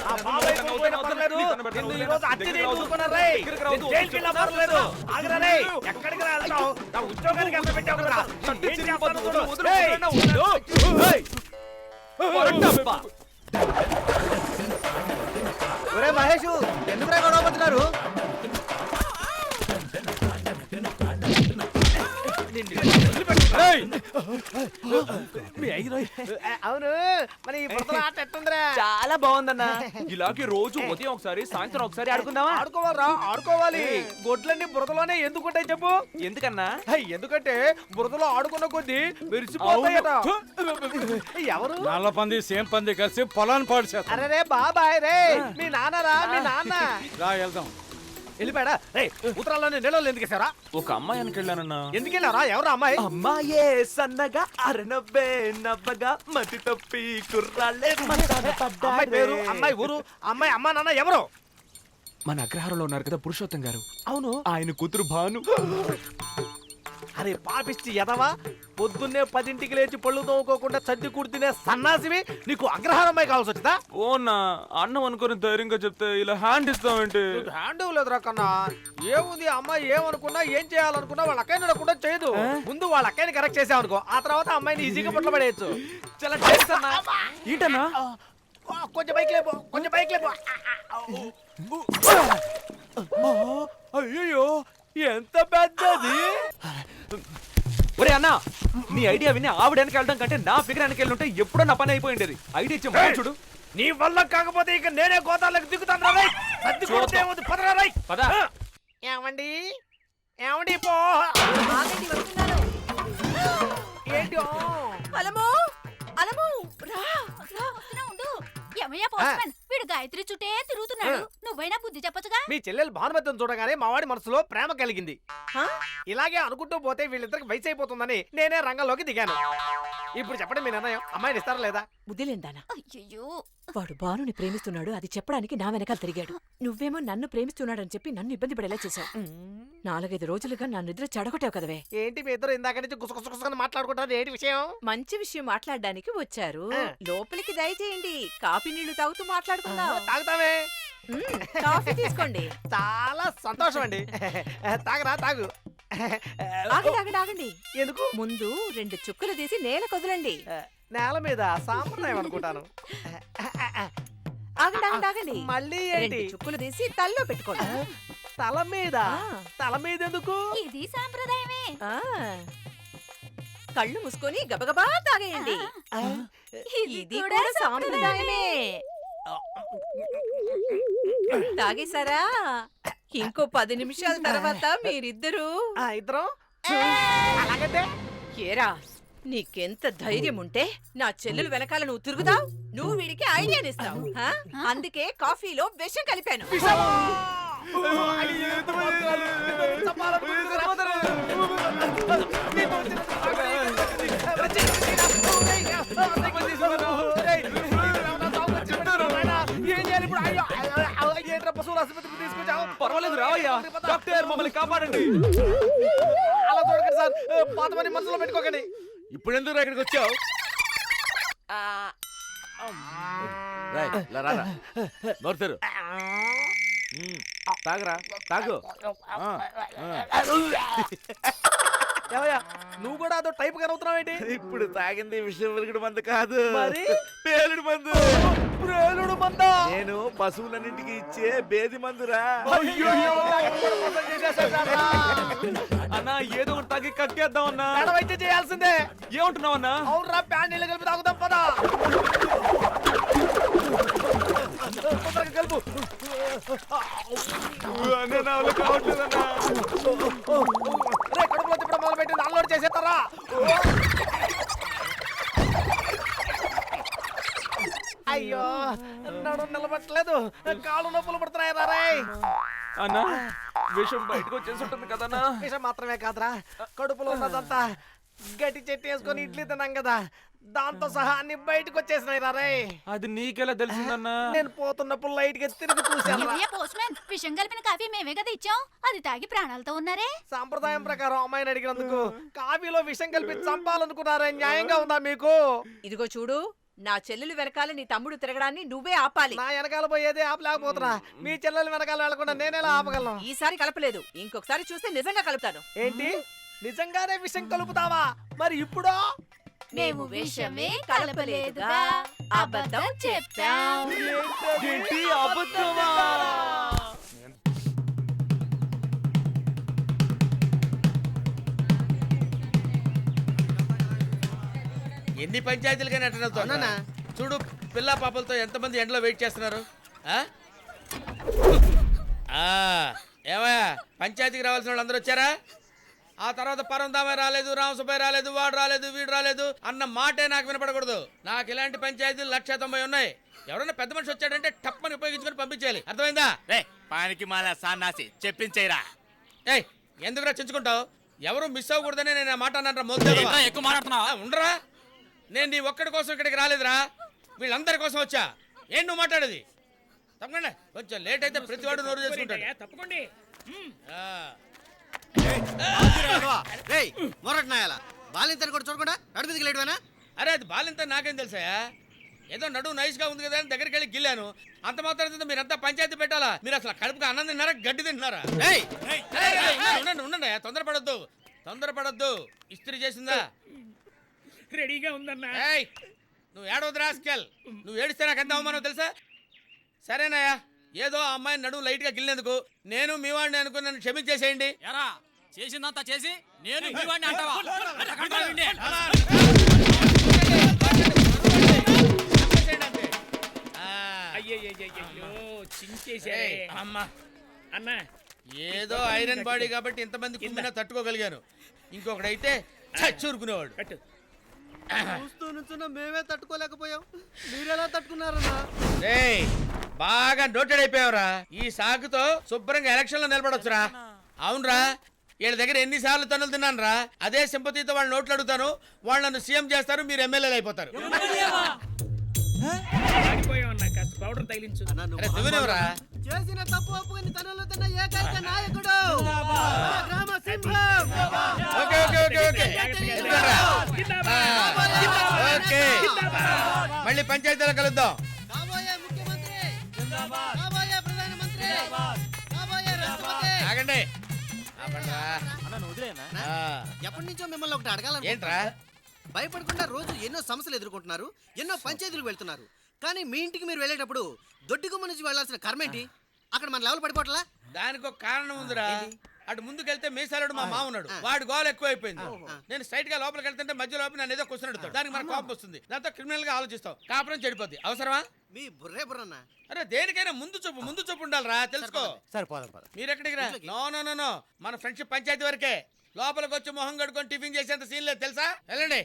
ఆ బాబాయ్ పోయిన పర్లేదు, నిన్ను ఈ రోజు అద్దె తీసి ఊరుకున్నారు. రేయ్, నేను జైలుకి వెళ్ళినా పర్లేదు. ఆగరా రేయ్, ఎక్కడికి వెళ్తావు? నా ఉద్యోగానికి ఎంత పెట్టావు కదరా? ఏం చేస్తాను చూడు. రేయ్, ఒరే మహేష్, ఎందుకు గొడవ పడుతున్నారు? అవును, మరి చాలా బాగుందన్నా. ఇలాగే రోజు ఉదయం ఒకసారి సాయంత్రం ఒకసారి ఆడుకుందామా? ఆడుకోవాలరా, ఆడుకోవాలి. గొడ్లన్నీ బురదలోనే ఎందుకుంటాయి చెప్పు? ఎందుకన్నా? ఎందుకంటే బురదలో ఆడుకున్న కొద్దీ విరిసిపోతాయట. ఎవరు? నల్ల పంది సేమ్ పంది కలిసి పొలాన్ని పాడు చేస్తారు. అరే బాబాయ్ రే, మీ నాన్నరా, మీ నాన్న. వెళ్దాం. వెళ్ళిపోయాడా? రే, ఉత్తరాలని నెలలో ఎందుకేసారా? ఒక అమ్మాయి వెనకెళ్ళానన్నా. ఎందుకెళ్ళారా? ఎవరు అమ్మాయి? అమ్మాయే సన్నగా అరనవ్వే నవ్వగా మతి తప్పి కుర్రాళ్ళే. అమ్మాయి పేరు, అమ్మాయి ఊరు, అమ్మాయి అమ్మా నాన్న ఎవరు? మన అగ్రహారంలో ఉన్నారు కదా పురుషోత్తం గారు. అవును, ఆయన కూతురు భాను. అరే పాపిచ్చి ఎదవా, పొద్దున్నే 10ంటికి లేచి పళ్ళు తోముకోకుండా చద్ది కుడితేనే సన్నాసివి, నీకు అగ్రహారమై కావాల్సి వచ్చిందా? ఓనా, అన్నం అనుకుని ధైర్యంగా చెప్తే ఇలా హ్యాండ్ ఇస్తామంటే. హ్యాండ్ ఇవ్వలేదురా కన్నా. ఏముంది, అమ్మాయి ఏమనుకున్నా ఏం చేయాలనుకున్నా వాళ్ళ అక్కయ్యని కూడా చేయదు. ముందు వాళ్ళ అక్కయ్యని కరెక్ట్ చేసావనుకో, ఆ తర్వాత అమ్మాయిని ఈజీగా పట్ల పడేయచ్చు. చాలా చేస్తానా? ఏంటన్నా? కొంచెం బైక్ లేపో, కొంచెం బైక్ లేపో. అయ్యో, ఎంత పెద్దది. ఒరే అన్నా, నీ ఐడియా విని ఆవిడ వెనక వెళ్ళడం కంటే నా ఫిగర్ వెనక వెళ్ళి ఉంటే ఎప్పుడో నా పని అయిపోయింది. ఐడియా ఇచ్చే చూడు. నీ వల్ల కాకపోతే ఇక నేనే గోదాలకు దిగుతాను. ఏమండి, ఏమండి పో. ఏంటి? అలమో అలమో రా రా, వస్తున్నా ఉండు. ఏమయ్యా పోస్ట్మన్, వీడు గాయత్రి చుట్టే తిరుగుతున్నాడు. నువ్వైనా బుద్ధి చెప్పొచ్చుగా. మీ చెల్లెలు భానుమతిని చూడగానే మావాడి మనసులో ప్రేమ కలిగింది. ఇలాగే అనుకుంటూ పోతే వీళ్ళిద్దరికి వయసు అయిపోతుందని నేనే రంగంలోకి దిగాను. ఇప్పుడు చెప్పండి మీ నిర్ణయం, అమ్మాయిని ఇస్తారా లేదా? బుద్ధిలేందానా, అయ్యో వాడు భానుని ప్రేమిస్తున్నాడు అది చెప్పడానికి నా వెనకాల తిరిగాడు. నువ్వేమో నన్ను ప్రేమిస్తున్నాడని చెప్పి నన్ను ఇబ్బంది పడేలా చేశావు. 4-5 రోజులుగా నా నిద్ర చెడగొట్టావు కదవే. ఏంటి మీ ఇద్దరు ఇందాక నుంచి గుసగుసగుసని మాట్లాడుకుంటారు, ఏంటి విషయం? మంచి విషయం మాట్లాడడానికి వచ్చారు. లోపలికి దయచేయండి, కాఫీ నీళ్లు తాగుతూ మాట్లాడుకుందాం. తాగుతావే? కాఫీ తీసుకోండి. చాలా సంతోషం అండి. తాగరా, తాగు. ఆగండి. ఎందుకు? ముందు 2 చుక్కలు తీసి నేల కొదలండి. నేల మీద సాంప్రదాయం అనుకుంటాను. ఆగండి. మళ్ళీ 2 చుక్కలు తీసి తల్లో పెట్టుకోండి. తల మీద? తల మీద ఎందుకు? ఇది సాంప్రదాయమే. కళ్ళు మూసుకొని గబగబా తాగేయండి. ఇది కూడా సాంప్రదాయమే. తాగేశారా? ఇంకో 10 నిమిషాల తర్వాత మీరిద్దరూ ఇద్దరం అలాగంటే ఏరా, నీకెంత ధైర్యం ఉంటే నా చెల్లెలు వెనకాల నువ్వు తిరుగుతావు? నువ్వు వీడికి ఐడియానిస్తావు. అందుకే కాఫీలో విషం కలిపాను. పశువుల ఆసుపత్రికి తీసుకొచ్చావు. పర్వాలేదు రావయ్యా, డాక్టర్ మమ్మల్ని కాపాడండి. అలా చూడకండి సార్, పాత పని మనసులో పెట్టుకోకండి. ఇప్పుడు ఎందుకు ఇక్కడికి వచ్చావు? నోరుతారు తాగరా, తాగు. ఏవయ్యా, నువ్వు కూడా అదో టైప్ గా అవుతున్నావు ఏంటి? ఇప్పుడు తాగింది విషయం వెలుగుడు మందు కాదు, మరి పేలుడు మందు. పేలుడు మందా? నేను పశువులన్నింటికి ఇచ్చే బేది మందురా. అన్నా ఏదో ఒకటి తాగి కక్కేద్దాం అన్నా. అయితే చేయాల్సిందే. ఏమంటున్నావు అన్నా? అవునరా, ప్యాన్ నీళ్ళు కలిపి తాగుదాం పదా. కలుపు. కడుపులో తిప్పడం మొదలు పెట్టి అన్లోడ్ చేసేస్తారా? అయ్యో, నడు నిలబట్టలేదు, కాళ్ళు నొప్పులు పడుతున్నాయి రా. అన్నా విషం బయటకు వచ్చేసి ఉంటుంది కదన్నా. విషం మాత్రమే కాదురా, కడుపులో ఉన్నదంతా గట్టి చెట్టు వేసుకొని ఇడ్లీ తిన్నాం కదా, దాంతో సహా అన్ని బయటకు వచ్చేసినాయి రా. అది నీకెలా తెలిసిందన్నా? నేను పోతున్నప్పుడు లైట్ గా తిరిగి చూశాను. విషం కలిపిన కాఫీ మేమే కదా ఇచ్చాం, అది తాగి ప్రాణాలతో ఉన్నారే. సాంప్రదాయం ప్రకారం అమ్మాయిని అడిగినందుకు కాఫీలో విషం కలిపి చంపాలనుకున్నారే, న్యాయంగా ఉందా మీకు? ఇదిగో చూడు, నా చెల్లెలు వెనకాల నీ తమ్ముడు తిరగడాన్ని నువ్వే ఆపాలి. నా వెనకాల పోయేది ఆపలేకపోతున్నా, మీ చెల్లెలు వెనకాల వెళ్లకుండా నేనేలా ఆపగలను? ఈసారి కలపలేదు, ఇంకొకసారి చూస్తే నిజంగా కలుపుతాను. ఏంటి, నిజంగానే విషం కలుపుతావా? మరి ఇప్పుడు మేము విషమే కలపలేదుగా, అబద్ధం చెప్పాం. ఏంటి అబద్ధమా? ఎన్ని పంచాయతీలుగా నెట్టనవుతున్నా చూడు, పిల్ల పాపలతో ఎంతమంది ఎండలో వెయిట్ చేస్తున్నారు. ఏమయ్యా, పంచాయతీకి రావాల్సిన వాళ్ళు అందరూ వచ్చారా? ఆ తర్వాత పరందామే రాలేదు, రామసుబ్బయ్య రాలేదు, వాడు రాలేదు, వీడు రాలేదు అన్న మాటే నాకు వినపడకూడదు. నాకు ఇలాంటి పంచాయతీలు 190 ఉన్నాయి. ఎవరైనా పెద్ద మనిషి వచ్చాడంటే టప్పని ఉపయోగించుకొని పంపించేయాలి, అర్థమైందా? పానికి మాల సాన్నాసి చెప్పించేరా. ఏయ్, ఎందుకు రచించుకుంటావు? ఎవరు మిస్ అవ్వకూడదని నేను మాట అన్నారా? ఎక్కువ మాట్లాడుతున్నావా? ఉండరా, నేను నీ ఒక్కడి కోసం ఇక్కడికి రాలేదురా, వీళ్ళందరి కోసం వచ్చా. ఏం నువ్వు మాట్లాడేది? తప్పకుండా కొంచెం లేట్ అయితే ప్రతివాడు నోరు చేసుకుంటాడు. తప్పకండి. అరే అది బాలింత నాకేం తెలుసా? ఏదో నడువు నైస్ గా ఉంది కదా అని దగ్గరికి వెళ్ళి గిల్లాను, అంత మాత్రం మీరంతా పంచాయతీ పెట్టాలా? మీరు అసలు కడుపుగా అన్నం తిన్నారా, గడ్డి తింటున్నారా? ఉండండి, తొందరపడద్దు. ఇస్త్రీ చేసిందా? రెడీగా ఉందన్నా. నువ్వు ఏడవద్దు రాస్కెల్, నువ్వు ఏడిస్తే నాకు ఎంత అవమానం తెలుసా? సరేనాయా, ఏదో ఆ అమ్మాయిని నడువు లైట్ గా గిల్లేందుకు నేను మీ వాడిని అనుకుని నన్ను క్షమించేసేయండి. చేసిందంతా చేసి నేను మీ వాడిని అంటావా? అమ్మా అన్నా, ఏదో ఐరన్ బాడీ కాబట్టి ఇంతమంది కుమ్మినా తట్టుకోగలిగాను, ఇంకొకడైతే చచ్చూరుకునేవాడు. చూస్తూ నుంచున్నా మేమే తట్టుకోలేకపోయాం, మీరెలా తట్టుకున్నారన్నా? రేయ్, బాగా నోటెడ్ అయిపోయావురా. ఈ సాగుతో శుభ్రంగా ఎలక్షన్ లో నిలబడొచ్చురా. అవునరా, వీళ్ళ దగ్గర ఎన్నిసార్లు తన్నులు తిన్నాను రా. అదే సింపతితో వాళ్ళ నోట్లు అడుగుతాను, వాళ్ళు నన్ను సీఎం చేస్తారు, మీరు ఎమ్మెల్యేలు అయిపోతారు. చేసిన తప్పు ఒప్పుకొని తనలో తిన్న ఏకైక నాయకుడు గ్రామ సింహం. Okay okay okay okay okay, మళ్ళీ పంచాయతీలో కలుద్దాం. కాబోయే ముఖ్యమంత్రి, కాబోయే ప్రధానమంత్రి, కాబోయే రాష్ట్రపతి. ఆగండి. ఎప్పటి నుంచో మిమ్మల్ని ఒకటి అడగాలని. ఏంట్రా? భయపడకుండా రోజు ఎన్నో సమస్యలు ఎదుర్కొంటున్నారు, ఎన్నో పంచాయతీలకు వెళ్తున్నారు. కానీ మీ ఇంటికి మీరు వెళ్ళేటప్పుడు దొడ్డిగుమ్మ నుంచి వెళ్లాల్సిన కర్మేంటి? అక్కడ మన లెవెల్ పడిపోవట్లా? దానికి ఒక కారణం ఉందిరా. అటు ముందుకెళ్తే మీసాలుడు మా మామ ఉన్నాడు, వాడు గోల్ ఎక్కువైపోయింది. నేను స్ట్రైట్ గా లోపలికి వెళ్తుంటే మధ్య లోపల నన్ను ఏదో క్వశ్చన్ అడుగుతాడు, దానికి మన కోపం వస్తుంది. దాంతో క్రిమినల్ గా ఆలోచిస్తావు, కాపురం చెడిపోద్ది. అవసరమా? మీ బుర్రే బుర్రన్నా. అరే దేనికైనా ముందు చూపు ఉండాలిరా, తెలుసుకో. సరే పోదాం. మీరెక్కడికి రా? నో నో నో నో, మన ఫ్రెండ్షిప్ పంచాయతీ వరకే. లోపలికి వచ్చి మొహం కడుకొని టిఫిన్ చేసేంత సీన్ లేదు, తెలుసా? వెళ్ళండి.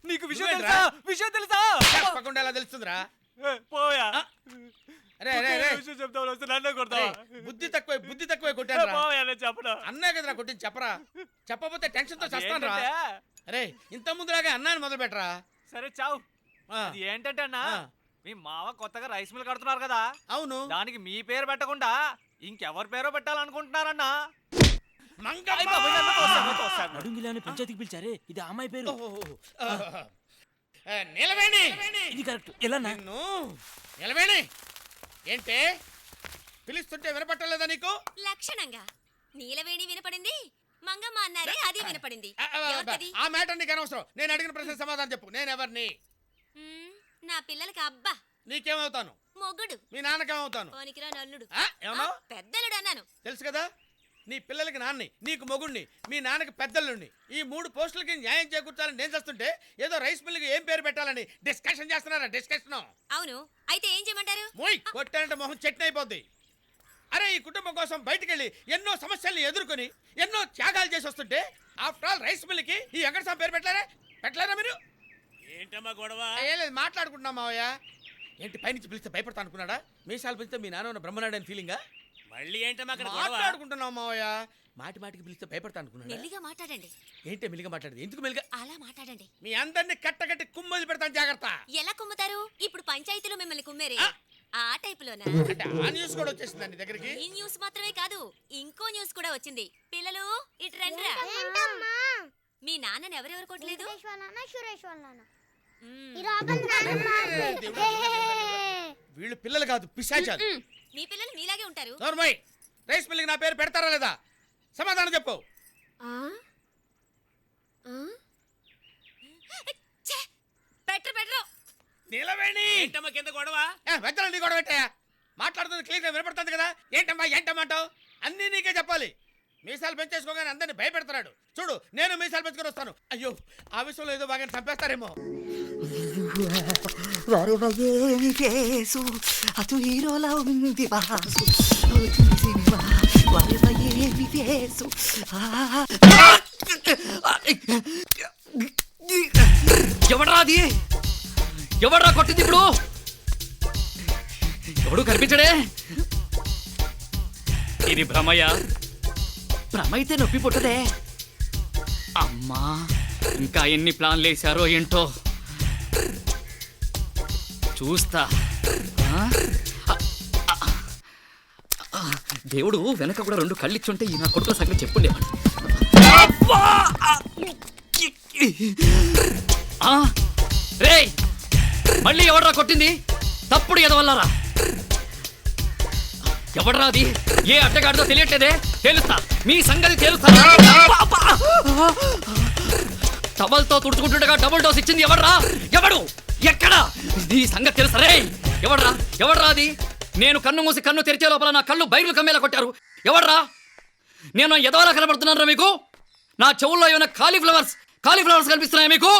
నీకు విషయం తెలుసా? విషయం తెలుసా? తప్పకుండా ఎలా తెలుస్తుందిరా? పోయా. అరే అరే అరే, చెప్తావు వస్తే నన్నే కొడతావా? బుద్ధి తక్కువ కొట్టాను. చెప్పడా అన్నా కదరా కొట్టింది, చెప్పరా. చెప్పకపోతే టెన్షన్ తో చస్తాను రా. అరే ఇంత ముందులాగా అన్నాన్ని మొదలు పెట్టరా. సరే చావు. ఏంటంటే అన్నా, మీ మావ కొత్తగా రైస్ మిల్ కడుతున్నారు కదా? అవును. దానికి మీ పేరు పెట్టకుండా ఇంకెవరి పేరో పెట్టాలనుకుంటున్నారన్నా. పంచాయతీకి పిలిచారే, ఇది అమ్మాయి పేరు. నిలవేణి, ఇది కరెక్ట్. ఎలా నిలవేణి ఏంటే పిలుస్తుంటే వినపట్టలేదా నీకు? లక్షణంగా నీలవేణి వినపడింది, మంగమ్మ అన్నారే అది వినపడింది. ఆ మ్యాటర్ నీకు అనవసరం. నేను అడిగిన ప్రశ్న సమాధానం చెప్పు. నేను ఎవరిని? నా పిల్లలకి అబ్బా. నీకేమవుతాను? మొగుడు. మీ నాన్నకేమవుతాను? పోనికిరా నల్లుడు. ఏమన్నా? పెద్దలుడు అన్నాను. తెలుసు కదా, నీ పిల్లలకి నాన్ని, నీకు మొగుడిని, మీ నాన్నకి పెద్దల్లుండి. ఈ 3 పోస్టులకి న్యాయం చేకూర్చాలని నేను చేస్తుంటే ఏదో రైస్ మిల్కి ఏం పేరు పెట్టాలని డిస్కషన్ చేస్తున్నారా? డిస్కషన్. అవును, అయితే ఏం చేయమంటారు? మోయ్ కొట్టాలంటే మొహం చట్నీ అయిపోద్ది. అరే ఈ కుటుంబం కోసం బయటకెళ్ళి ఎన్నో సమస్యల్ని ఎదుర్కొని ఎన్నో త్యాగాలు చేసి వస్తుంటే ఆఫ్టర్ ఆల్ రైస్ మిల్కి ఈ వెంకటస్వామి పేరు పెట్టలేరా మీరు? ఏంటమ్మా గొడవ? ఏం లేదు, మాట్లాడుకుంటున్నాం మావయ్య. ఏంటి పైనుంచి పిలిస్తే భయపడతా అనుకున్నాడా? మీసాలు పిలిస్తే మీ నాన్న బ్రహ్మనాయుడు అని ఫీలింగా? మళ్ళీ ఏంటమ్మా అక్కడ మాట్లాడుకుంటున్నాం మావయ్య. మాటికి పిలిస్తే భయపడతా అనుకున్నాడా? మెల్లిగా మాట్లాడండి. ఏంటి మెల్లిగా మాట్లాడేది? ఎందుకు మెల్లిగా? అలా మాట్లాడండి. మీ అందరినీ కట్టకట్టి కుమ్మలు పెడతాను, జాగ్రత్త. ఎలా కుమ్ముతారు? ఇప్పుడు పంచాయతీలో మిమ్మల్ని కుమ్మేరే ఆ టైపులోనా? అంటే ఆ న్యూస్ కూడా వచ్చేసింది నీ దగ్గరికి? ఈ న్యూస్ మాత్రమే కాదు, ఇంకో న్యూస్ కూడా వచ్చింది. పిల్లలు ఇటు రండిరా. మీ నాన్నని ఎవరెవరు కొట్టలేదు? వీళ్ళు పిల్లలు కాదు, పిశాచాలు. మీ పిల్లలు మీలాగే ఉంటారు. నోర్మయ్, రైస్ మిల్కి నా పేరు పెడతారా లేదా? సమాధానం చెప్పు. పెట్టరు. నిలవేణి. ఏంటమ్మా కింద గొడవ? పెద్దలు నీ కూడా పెట్టాయా? మాట్లాడుతుంది క్లియర్గా వినపడుతుంది కదా. ఏంటమ్మంటావు? అన్నీ నీకే చెప్పాలి. మీసాలు పెంచేసుకోగానే అందరినీ భయపెడతాడు. చూడు, నేను మీసాలు పెంచుకొని వస్తాను. అయ్యో, ఆ విషయంలో ఏదో బాగా చంపేస్తారేమో. అటు హీరోలా ఉంది ఎవడ్రా అది? ఎవడ్రా కొట్టింది ఇప్పుడు? ఎవడు కనిపించడే? ఇది భ్రమయ్య. భ్రమైతే నొప్పి పుట్టదే. అమ్మా, ఇంకా ఎన్ని ప్లాన్లు వేశారో ఏంటో చూస్తా. దేవుడు వెనక కూడా 2 కళ్ళిచ్చుంటే ఈ నా కొడుకుల సంగతి చెప్పుండేవాడు. రేయ్, మళ్ళీ ఎవడ్రా కొట్టింది? తప్పుడు ఎదవల్లారా. ఎవడ్రా అది? ఏ అడ్డగాడితో తెలియట్లేదే. తెలుస్తా, మీ సంగతి తెలుస్తా. టవల్తో తుడుచుకుంటుండగా డబుల్ డోస్ ఇచ్చింది ఎవడ్రా? ఎవడు? ఎక్కడా? నీ సంగతి తెలుసా? రే ఎవడ్రా అది? నేను కన్ను మూసి కన్ను తెరిచే లోపల నా కళ్ళు బైర్లు కమ్మేలా కొట్టారు. ఎవడ్రా? నేను ఎదవలా కనబడుతున్నారా మీకు? నా చెవుల్లో ఏమైనా కాలీఫ్లవర్స్ కనిపిస్తున్నాయా మీకు?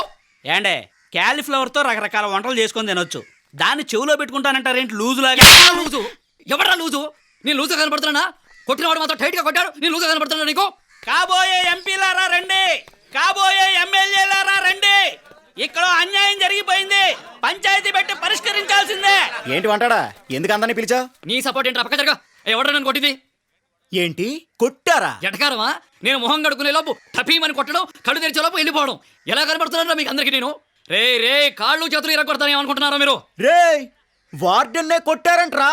ఏండే, క్యాలీఫ్లవర్ తో రకరకాల వంటలు చేసుకొని తినొచ్చు, దాన్ని చెవులో పెట్టుకుంటానంటారేంటి లూజు లాగా? లూజు? ఎవడ్రా లూజు? నేను లూజుగా కనబడుతున్నా? కొట్టినవాడు మాత్రం టైట్ గా కొట్టాడు, నేను లూజుగా కనబడుతున్నా నీకు? కాబోయే ఎంపీలారా రండి, కాబోయే ఎమ్మెల్యేలారా రండి. ఇక్కడ అన్యాయం జరిగిపోయింది, పంచాయతీ పెట్టి పరిష్కరించాల్సిందే. ఏంటి వంటాడా ఎందుకు అందరినీ పిలిచావు? నీ సపోర్ట్ ఏంటి పక్క జరగా ఎవడ నన్ను కొట్టింది ఏంటి కొట్టారా? ఎటకారమా? నేను మొహం కడుకునే లోపు టపీమని కొట్టడం, కళ్ళు తెరిచే లోపు వెళ్ళిపోవడం. ఎలా కనబడుతున్నారా మీకు అందరికి నేను? రే రే కాళ్ళు చేతులు ఇరగొడతానే అనుకుంటున్నారా మీరు? రే వార్డెన్నే కొట్టారంట్రా.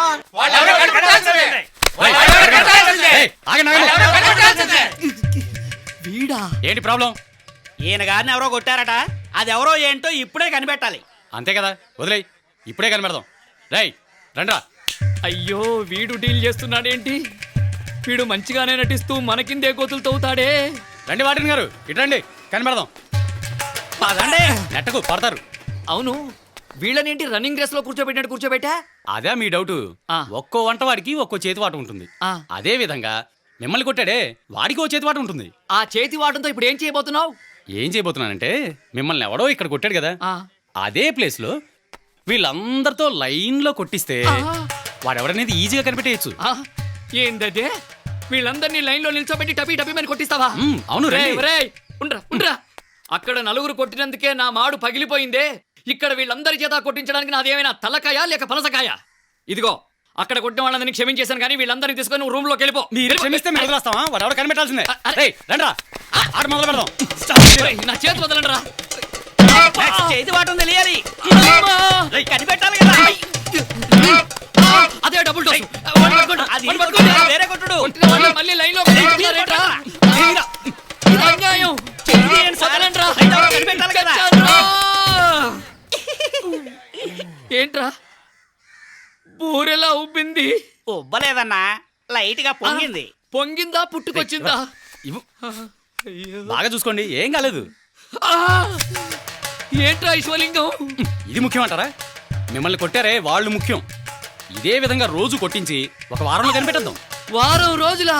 వీడా? ఏంటి ప్రాబ్లం? ఈయన గారిని ఎవరో కొట్టారట, అది ఎవరో ఏంటో ఇప్పుడే కనిపెట్టాలి. అంతే కదా, వదిలేయ్, ఇప్పుడే కనిపెడదాం. రేయ్ రండ్రా. అయ్యో వీడు డీల్ చేస్తున్నాడేంటి? వీడు మంచిగానే నటిస్తూ మనకిందే కోతులు తవ్వుతాడే. రండి వార్డెన్ గారు, ఇట్రండి, కనిపెడదాం. పదండి, నెట్టకు పడతారు. అవును, వీళ్ళనేంటి రన్నింగ్ రేస్ లో కూర్చోబెట్టినట్టు కూర్చోబెట్టా? అదే మీ డౌట్. ఒక్కో వంట వాడికి ఒక్కో చేతివాటం ఉంటుంది. అదే విధంగా మిమ్మల్ని కొట్టాడే వాడికి ఓ చేతివాటం ఉంటుంది. ఆ చేతి వాటంతో ఇప్పుడు ఏం చేయబోతున్నావు? ఏం చేయబోతున్నానంటే, మిమ్మల్ని ఎవడో ఇక్కడ కొట్టాడు కదా, అదే ప్లేస్ లో వీళ్ళందరితో లైన్ లో కొట్టిస్తే వాడెవడనేది ఈజీగా కనిపెట్టేయచ్చు. ఏంటదే? వీళ్ళందరినీ లైన్ లో నిల్చోబెట్టి టపీ టపీ మని కొట్టిస్తావా? అవును, రండి. ఉండ్రా. అక్కడ నలుగురు కొట్టినందుకే నా మాడు పగిలిపోయిందే. ఇక్కడ వీళ్ళందరి చేత కొట్టించడానికి నాదేమైనా తలకాయ లేక పనసకాయ? ఇదిగో అక్కడ కొట్టిన వాళ్ళందరినీ క్షమించేశాను, కానీ వీళ్ళందరినీ తీసుకొని నువ్వు రూమ్ లోకి వెళ్ళిపో. మీరు క్షమిస్తే మేము వదిలేస్తావా? వాడు ఎవడో కనిపెట్టాల్సిందే. రండ్రా, ఆడ మొదలు పెడదాం. నా చేతి వదలండిరా. చేతి వాటం తెలియాలి, కనిపెట్టాలి కదా. అదే డబుల్ డోస్. వేరే కొట్టుడు. మళ్ళీ లైన్ లో అన్యాయం. కనిపెట్టాలి కదా. ఏంట్రా బూరెలా ఉబ్బింది? ఉబ్బలేదన్నా, లైట్ గా పొంగింది. పొంగిందా పుట్టుకొచ్చిందా? బాగా చూసుకోండి, ఏం కాలేదు. ఏంట్రా ఈశ్వలింగం? ఇది ముఖ్యం అంటారా? మిమ్మల్ని కొట్టారే వాళ్ళు ముఖ్యం. ఇదే విధంగా రోజు కొట్టించి ఒక వారంలో కనిపెట్టద్దాం. వారం రోజులా?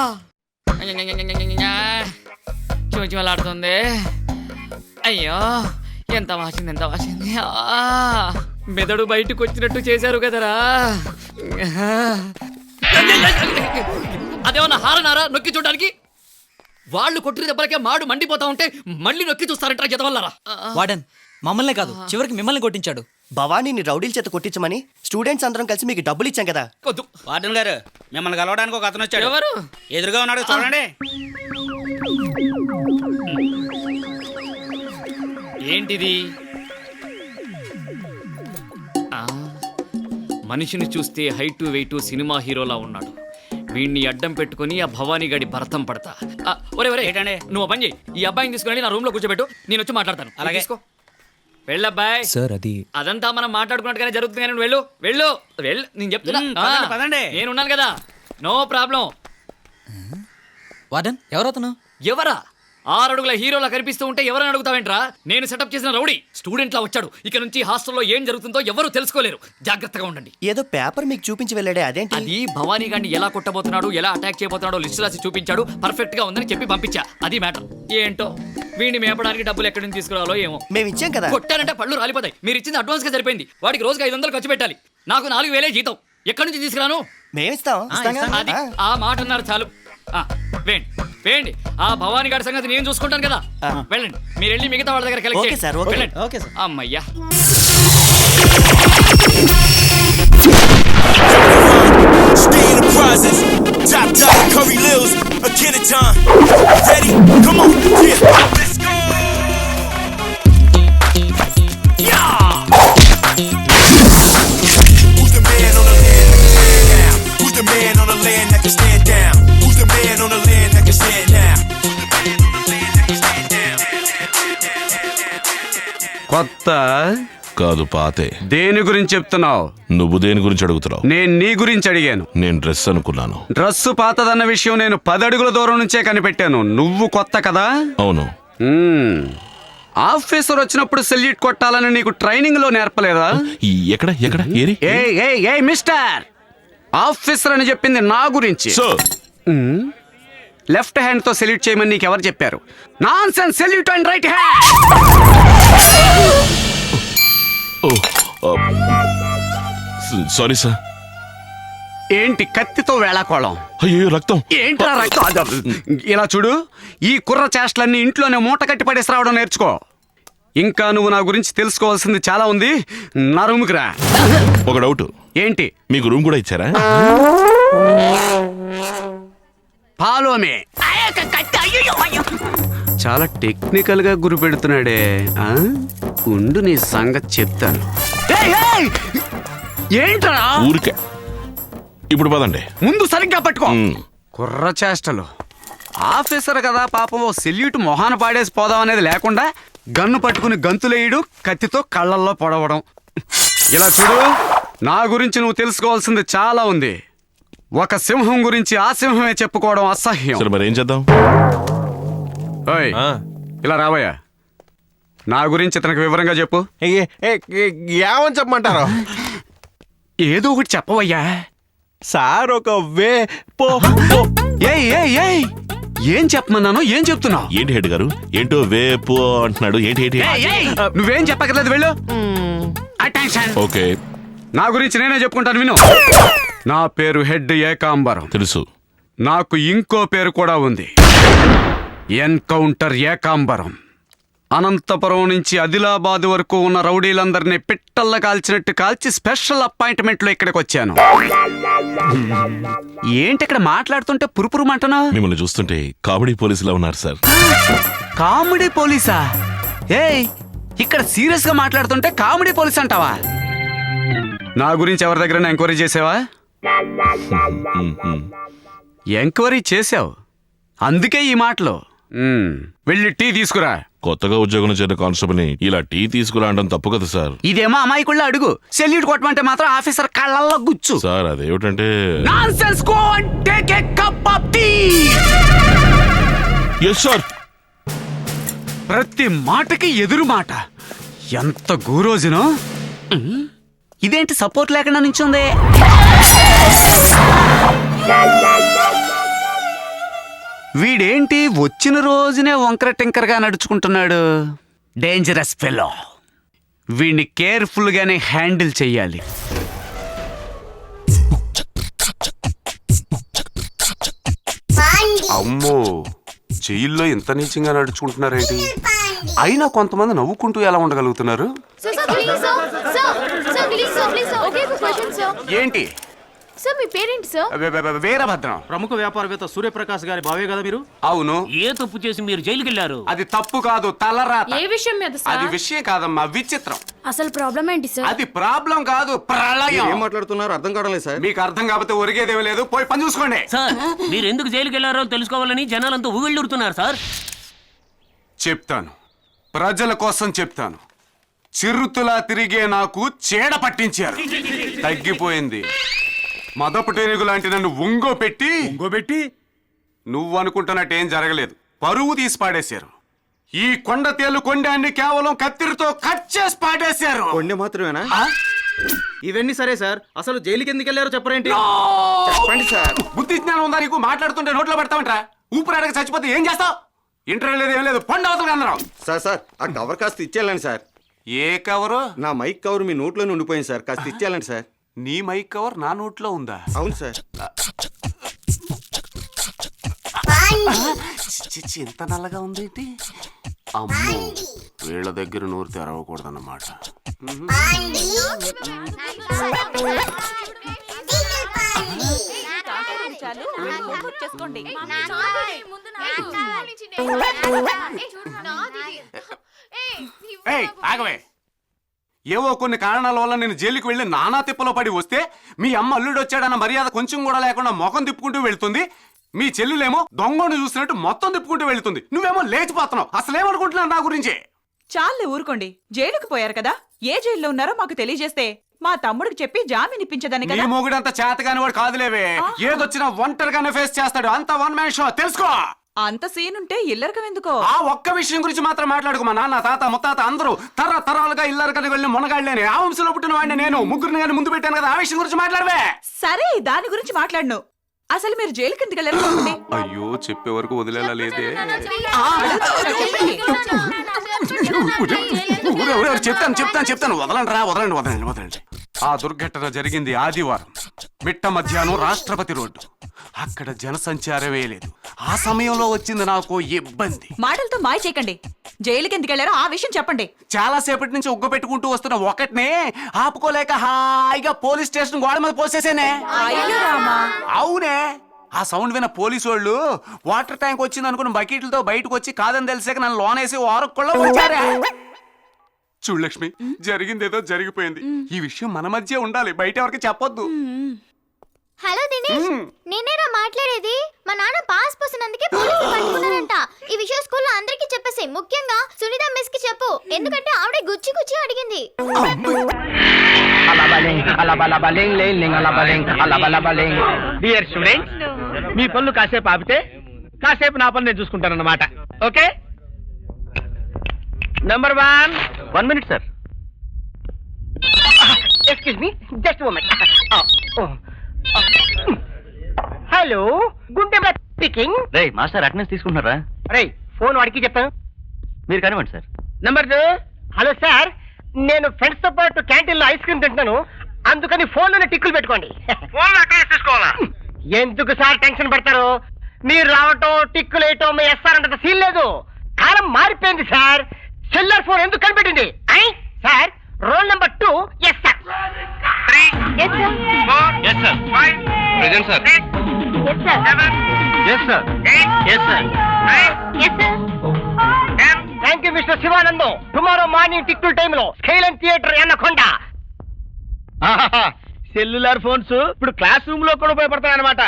చూచిమలాడుతుంది. అయ్యో ఎంత వాసింది. మెదడు బయటకు వచ్చినట్టు చేశారు కదరా. అదేమన్నా హారనారా నొక్కి చూడడానికి? వాళ్ళు కొట్టిన దెబ్బలకే మాడు మండిపోతా ఉంటే మళ్ళీ నొక్కి చూస్తారంటారా జతవల్లారా? వార్డెన్ మమ్మల్నే కాదు, చివరికి మిమ్మల్ని కొట్టించాడు. భవానీని రౌడీల చేత కొట్టించమని స్టూడెంట్స్ అందరం కలిసి మీకు డబ్బులు ఇచ్చాం కదా. వార్డెన్ గారు, మిమ్మల్ని కలవడానికి ఒక అతను వచ్చాడు. ఎవరు? ఎదురుగా ఉన్నాడు, చూడండి. ఏంటిది? మనిషిని చూస్తే హైటు వెయిటు సినిమా హీరోలా ఉన్నాడు. వీడిని అడ్డం పెట్టుకుని ఆ భవానీ గడి భరతం పడతా. ఒరే ఏంటంటే నువ్వు పని చేయి, ఈ అబ్బాయిని తీసుకుని నా రూమ్ లో కూర్చోబెట్టు, నేను వచ్చి మాట్లాడతాను. అలాగే తీసుకో. వెళ్ళబ్బాయ్. సార్ అదంతా మనం మాట్లాడుకున్నట్టుగానే జరుగుతుంది, కానీ వెళ్ళు వెళ్ళు వెళ్ళు. నేను చెప్తున్నా, పదండి. నేనున్నాను కదా, నో ప్రాబ్లం. వార్డెన్ ఎవరతను? ఎవరా? 6 అడుగుల హీరోలా కనిపిస్తూ ఉంటే ఎవరని అడుగుతావేంట్రా? నేను సెటప్ చేసిన రౌడీ స్టూడెంట్ లా వచ్చాడు. ఇక నుంచి హాస్టల్లో ఏం జరుగుతుందో ఎవరు తెలుసుకోలేరు. జాగ్రత్తగా ఉండండి. ఏదో పేపర్ మీకు చూపించి వెళ్ళాడే, అదేంటి? అది భవానీ గారిని ఎలా కొట్టబోతున్నాడు, ఎలా అటాక్ చేయబోతున్నాడో లిస్ట్ రాసి చూపించాడు. పర్ఫెక్ట్ గా ఉందని చెప్పి పంపించా. అది మ్యాటర్. ఏంటో వీడిని మేపడానికి డబ్బులు ఎక్కడి నుంచి తీసుకురావాలో ఏమో. మేము ఇచ్చాం కదా. కొట్టారంటే పళ్ళు రాలిపోతాయి. మీరు ఇచ్చింది అడ్వాన్స్ గా సరిపోయింది. వాడికి రోజుకి 500 ఖర్చు పెట్టాలి. నాకు 4000 జీతం. ఎక్కడి నుంచి తీసుకురాను? మేమిస్తాం. అది ఆ మాట అన్నారు చాలు. వేయండి. ఆ భవానీ గారి సంగతి నేను చూసుకుంటాను కదా. వెళ్ళండి, మీరు వెళ్ళి మిగతా వాళ్ళ దగ్గర కలెక్ట్ చేయండి. అమ్మయ్యా. కొత్త కాదు, పాతే. దేని గురించి చెప్తున్నావు? నువ్వు దేని గురించి అడుగుతున్నావు? నేను నీ గురించి అడిగాను. నేను డ్రెస్ అనుకున్నాను. డ్రెస్సు పాతదన్న విషయం నేను 10 అడుగుల దూరం నుంచే కనిపెట్టాను. నువ్వు కొత్త కదా? అవును. ఆఫీసర్ వచ్చినప్పుడు సెల్యూట్ కొట్టాలని నీకు ట్రైనింగ్ లో నేర్పలేదా? ఎక్కడ ఏరి? ఏ మిస్టర్, ఆఫీసర్ అని చెప్పింది నా గురించి. లెఫ్ట్ హ్యాండ్ తో సెల్యూట్ చేయమని నీకు ఎవరు చెప్పారు? Nonsense, salute and right hand. Sorry sir. ఏంటి కత్తితో వేళాకోళం? అయ్యో రక్తం. ఏంట్రా రక్తం? ఇలా చూడు, ఈ కుర్ర చేష్టలన్నీ ఇంట్లోనే మూట కట్టి పడేసి రావడం నేర్చుకో. ఇంకా నువ్వు నా గురించి తెలుసుకోవాల్సింది చాలా ఉంది. నా రూమ్కి రా. ఒక డౌట్, ఏంటి మీకు రూమ్ కూడా ఇచ్చారా? ఫాలోమే. చాలా టెక్నికల్ గా గురి పెడుతున్నాడే. ఉండు నీ సంగతి చెప్తాను. ఏంట్రా ఊరికే. ఇప్పుడు పదండి. ముందు సరిగ్గా పట్టుకో. కుర్ర చేష్టలు. ఆఫీసర్ కదా పాపం, సెల్యూట్ మొహాన పాడేసి పోదాం అనేది లేకుండా గన్ను పట్టుకుని గంతులేయడం, కత్తితో కళ్ళల్లో పొడవడం. ఇలా చూడు, నా గురించి నువ్వు తెలుసుకోవాల్సింది చాలా ఉంది. ఒక సింహం గురించి ఆ సింహమే చెప్పుకోవడం అసహ్యం. సరే మరి ఏం చేద్దాం? ఓయ్, ఇలా రావయ్యా. నా గురించి ఇతనికి వివరంగా చెప్పు. ఏమని చెప్పమంటారు? ఏదో ఒకటి చెప్పవయ్యా. సార్ ఒక ఏం చెప్పమన్నాను, ఏం చెప్తున్నావు? ఏంటి హెడ్ గారు, ఏంటో వేపు అంటున్నాడు. ఏంటి? నువ్వేం చెప్పక్కర్లేదు, వెళ్ళు. అటెన్షన్. ఓకే, నా గురించి నేనే చెప్పుకుంటాను, విను. నా పేరు హెడ్ ఏకాంబరం. తెలుసు. నాకు ఇంకో పేరు కూడా ఉంది, ఎన్కౌంటర్ ఏకాంబరం. అనంతపురం నుంచి ఆదిలాబాద్ వరకు ఉన్న రౌడీలందరినీ పిట్టల్ల కాల్చినట్టు కాల్చి స్పెషల్ అపాయింట్మెంట్ లో ఇక్కడికి వచ్చాను. ఏంటి ఇక్కడ మాట్లాడుతుంటే పురుపురు మంటనా? మిమ్మల్ని చూస్తుంటే కామెడీ పోలీసులా ఉన్నారు సార్. కామెడీ పోలీసా? ఏయ్, ఇక్కడ సీరియస్ గా మాట్లాడుతుంటే కామెడీ పోలీస్ అంటావా? నా గురించి ఎవరి దగ్గర ఎంక్వైరీ చేసావా? ఎంక్వైరీ చేసావు, అందుకే ఈ మాటలు. వెళ్ళి టీ తీసుకురా. కొత్తగా ఉద్యోగం చేరిన కానిస్టేబుల్ ని ఇలా టీ తీసుకురా అనడం తప్పు కదా సార్. ఇదేమో అమాయకుళ్ళ అడుగు, సెల్యూట్ కొట్టమంటే మాత్రం ఆఫీసర్ కళ్ళల్లో గుచ్చు. సార్ అదేమిటంటే nonsense, go and take a cup of tea. yes sir. ప్రతి మాటకి ఎదురు మాట. ఎంత గూరోజును. ఇదేంటి సపోర్ట్ లేకుండా నించుంది? వీడేంటి వచ్చిన రోజునే వంకర టింకరగా నడుచుకుంటున్నాడు? Dangerous fellow. వీడిని కేర్ఫుల్ గానే హ్యాండిల్ చెయ్యాలి. అమ్మో, జైల్లో ఇంత నీచంగా నడుచుకుంటున్నారేంటి? అయినా కొంతమంది నవ్వుకుంటూ ఎలా ఉండగలుగుతున్నారు? ఏంటి సార్, మీ పేరేంటి సార్? వీరభద్రం. ప్రముఖ వ్యాపారవేత్త సూర్యప్రకాష్ గారి బావే కదా మీరు? అవును. ఏ తప్పు చేసి మీరు జైలుకి వెళ్ళారు? అది తప్పు కాదు, తలరాత. ఏ విషయం మీద అది విషయం కాదమ్మా, విచిత్రం. అసలు ప్రాబ్లం ఏంటి సార్? అది ప్రాబ్లం కాదు, ప్రళయం. ఏం మాట్లాడుతున్నారు అర్థం కావడం లేదు సార్. మీకు అర్థం కాకపోతే ఒరిగేదేమీ లేదు, పోయి పని చూసుకోండి. సార్, మీరు ఎందుకు జైలుకి వెళ్ళారో తెలుసుకోవాలని జనాలంతా ఊగిళ్ళుడుతున్నారు సార్. చెప్తాను, ప్రజల కోసం చెప్తాను. చిరుతులా తిరిగే నాకు చీడ పట్టించారు, తగ్గిపోయింది. మదపుటేనుగు లాంటి నన్ను ఒంగోబెట్టి నువ్వు అనుకుంటున్నట్టు ఏం జరగలేదు, పరువు తీసి పాడేశారు. ఈ కొండ తేలు కొండాన్ని కేవలం కత్తిరితో కట్ చేసి పాడేశారు. కొండ మాత్రమేనా? ఇవన్నీ సరే సార్, అసలు జైలుకి ఎందుకు వెళ్ళారో చెప్పరేంటి? చెప్పండి సార్. బుద్ధి జ్ఞానం ఉందా నీకు? మాట్లాడుతుంటే నోట్లో పెడతామంటరా? ఊపిరాడక చచ్చిపోతే ఏం చేస్తావు? ఇంటర్వ్యూ లేదు, ఏం లేదు, పండు అవతలకి అందరం. సార్ ఆ కవర్ కాస్త ఇచ్చేయాలండి సార్. ఏ కవరు? నా మైక్ కవర్ మీ నోట్లోనే ఉండిపోయింది సార్, కాస్త ఇచ్చేయాలండి సార్. నీ మైక్ కవర్ నా నోట్లో ఉందా? అవును సార్. ఇంత నల్లగా ఉంది. అమ్మో, వీళ్ళ దగ్గర నోరు తెరవకూడదన్నమాట. ఆగవే. ఏవో కొన్ని కారణాల వల్ల నేను జైలుకి వెళ్ళి నానా తిప్పలో పడి వస్తే మీ అమ్మ అల్లుడు వచ్చాడన్న మర్యాద కొంచెం కూడా లేకుండా ముఖం తిప్పుకుంటూ వెళ్తుంది. మీ చెల్లెలేమో దొంగను చూసినట్టు మొత్తం తిప్పుకుంటూ వెళ్తుంది. నువ్వేమో లేచిపోతున్నావు. అసలేమనుకుంటున్నావు నా గురించి? చాలే ఊరుకోండి, జైలుకు పోయారు కదా, ఏ జైల్లో ఉన్నారో మాకు తెలియజేస్తే మా తమ్ముడికి చెప్పి జామీన్ ఇప్పించదని కదా. నీ మొగుడంత చేతగాని వాడు కాదులేవే, ఏదొచ్చినా ఒంటరిగానే ఫేస్ చేస్తాడు. అంత వన్ మ్యాన్ షో, తెలుసుకో. అంత సీన్ ఉంటే ఇల్లరకం ఎందుకో? ఆ ఒక్క విషయం గురించి మాత్రం మాట్లాడుకో. మా నాన్న, తాత, ముత్తాత అందరూ తరతరాలుగా ఇల్లరకని వెళ్ళిన మునగాళ్ళని, ఆ వంశంలో పుట్టిన వాడిని నేను. ముగ్గురిని కానీ ముందు పెట్టాను కదా, ఆ విషయం గురించి మాట్లాడవే. సరే, దాని గురించి మాట్లాడను. అసలు మీరు జైలుకి ఎందుకు వెళ్ళారు? అయ్యో, చెప్పే వరకు వదిలేలా లేదే. చెప్తాను. వదలండి. ఆ దుర్ఘటన జరిగింది ఆదివారం మిట్ట మధ్యాహ్నం రాష్ట్రపతి రోడ్డు. అక్కడ జనసంచారమే లేదు. ఆ సమయంలో వచ్చింది నాకు ఇబ్బంది. మాటలతో మాయ చేయకండి. జైలుకి ఎందుకు వెళ్ళారో ఆ విషయం చెప్పండి. చాలా సేపటి నుంచి ఉగ్గ పెట్టుకుంటూ వస్తున్న ఒకటినే ఆపుకోలేక హాయిగా పోలీస్ స్టేషన్ గోడ మీద పోసేసేనే. అయ్యో రామా. అవునే. ఆ సౌండ్ విన్న పోలీసు వాళ్ళు వాటర్ ట్యాంక్ వచ్చింది అనుకున్న బకెట్లతో బయటకు వచ్చి కాదని తెలిసాక నన్ను లోనేసి వారకుళ్ళ వచ్చారా. చూడు లక్ష్మి, జరిగిందేదో జరిగిపోయింది. ఈ విషయం మన మధ్య ఉండాలి, బయట ఎవరికి చెప్పొద్దు. హలో దినేష్, నేనేరా మాట్లాడేది. మా నాన్న పాస్ పోసినందుకే పోలీసులు పట్టుకున్నారంట. ఈ విషయం స్కూల్లో అందరికీ చెప్పేసి, ముఖ్యంగా సునీత మిస్ కి చెప్పు, ఎందుకంటే ఆవిడే గుచ్చి గుచ్చి అడిగింది. డియర్ స్టూడెంట్స్, మీ పనులు కాసేపు ఆపితే కాసేపు నా పని నేను చూసుకుంటానన్నమాట. Okay? Number 1 minute sir. Excuse me, just moment. Hello, గుండె స్పీకింగ్. రే మాస్టర్ అటెండెన్స్ తీసుకుంటున్నారా? రే, ఫోన్ వాడికి చెప్తాను. మీరు కానివ్వండి సార్. నంబర్ 2. హలో సార్, నేను ఫ్రెండ్స్ తో పాటు క్యాంటీన్ లో ఐస్ క్రీమ్ తింటున్నాను, అందుకని ఫోన్ లోనే టిక్కులు పెట్టుకోండి. ఫోన్ అటెండెన్స్ తీసుకోవాలా? ఎందుకు సార్ టెన్షన్ పడతారు? మీరు రావటం టిక్కులు వేయటం మీ ఎస్ఆర్ అంటే సీన్ లేదు. కాలం మారిపోయింది సార్. సెల్లర్ ఫోన్ ఎందుకు కనిపెట్టింది? Sir, roll number 2 yes sir. 3 yes sir. 4 yes sir. 5 present sir. 6 yes sir. 7 yes sir. 8 yes sir. 9 yes sir. Thank you mister Shivanandam. Tomorrow morning టిక్కుల టైంలో స్కైలన్ థియేటర్ ఎన్నకొండ. సెల్యులార్ ఫోన్స్ ఇప్పుడు classroom లో కూడా ఉపయోగపడతాయి అనమాట.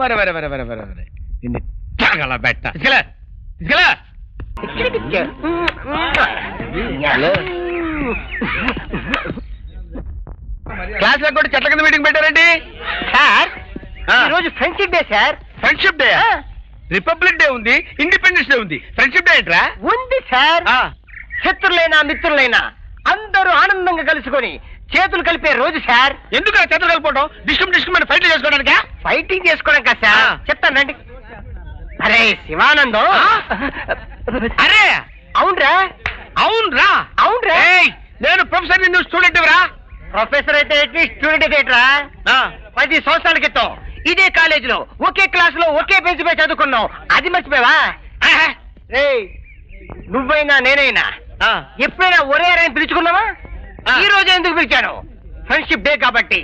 వరే వరే వరే వరే వరే వరే నిన్ను తాగల బెట్ట. తీసుకెళ్ళ తీసుకెళ్ళ. క్లాస్ లో కూడా చెట్ల కింద మీటింగ్ పెట్టారండి సార్. ఈరోజు friendship day sir. Friendship day? Republic day ఉంది, ఇండిపెండెన్స్ డే ఉంది, ఫ్రెండ్షిప్ డే ఏంట్రా? ఉంది సార్. శత్రులైనా మిత్రులైనా అందరూ ఆనందంగా కలుసుకొని చేతులు కలిపే రోజు సార్. ఎందుకు చేతులు కలిపోవడం? డిస్కమ్ అని ఫైటింగ్ చేసుకోవడానికా? ఫైటింగ్ చేసుకోవడం కదా సార్. చెప్తాను రండి. అరే శివానందం. అరే అవునరా? అవునరా? అవునరా? నేను ప్రొఫెసర్, నువ్వు స్టూడెంట్ రా. ప్రొఫెసర్ అయితే స్టూడెంట్ ఏంట్రా? 10 సంవత్సరాల క్రితం ఇదే కాలేజీలో ఒకే క్లాస్ లో ఒకే బెంచ్ పై చదువుకున్నావు, అది మర్చిపోయావా? నువ్వైనా నేనైనా ఎప్పుడైనా ఒరే అని పిలుచుకున్నావా? ఈ రోజు ఎందుకు పిలిచాను? ఫ్రెండ్షిప్ డే కాబట్టి.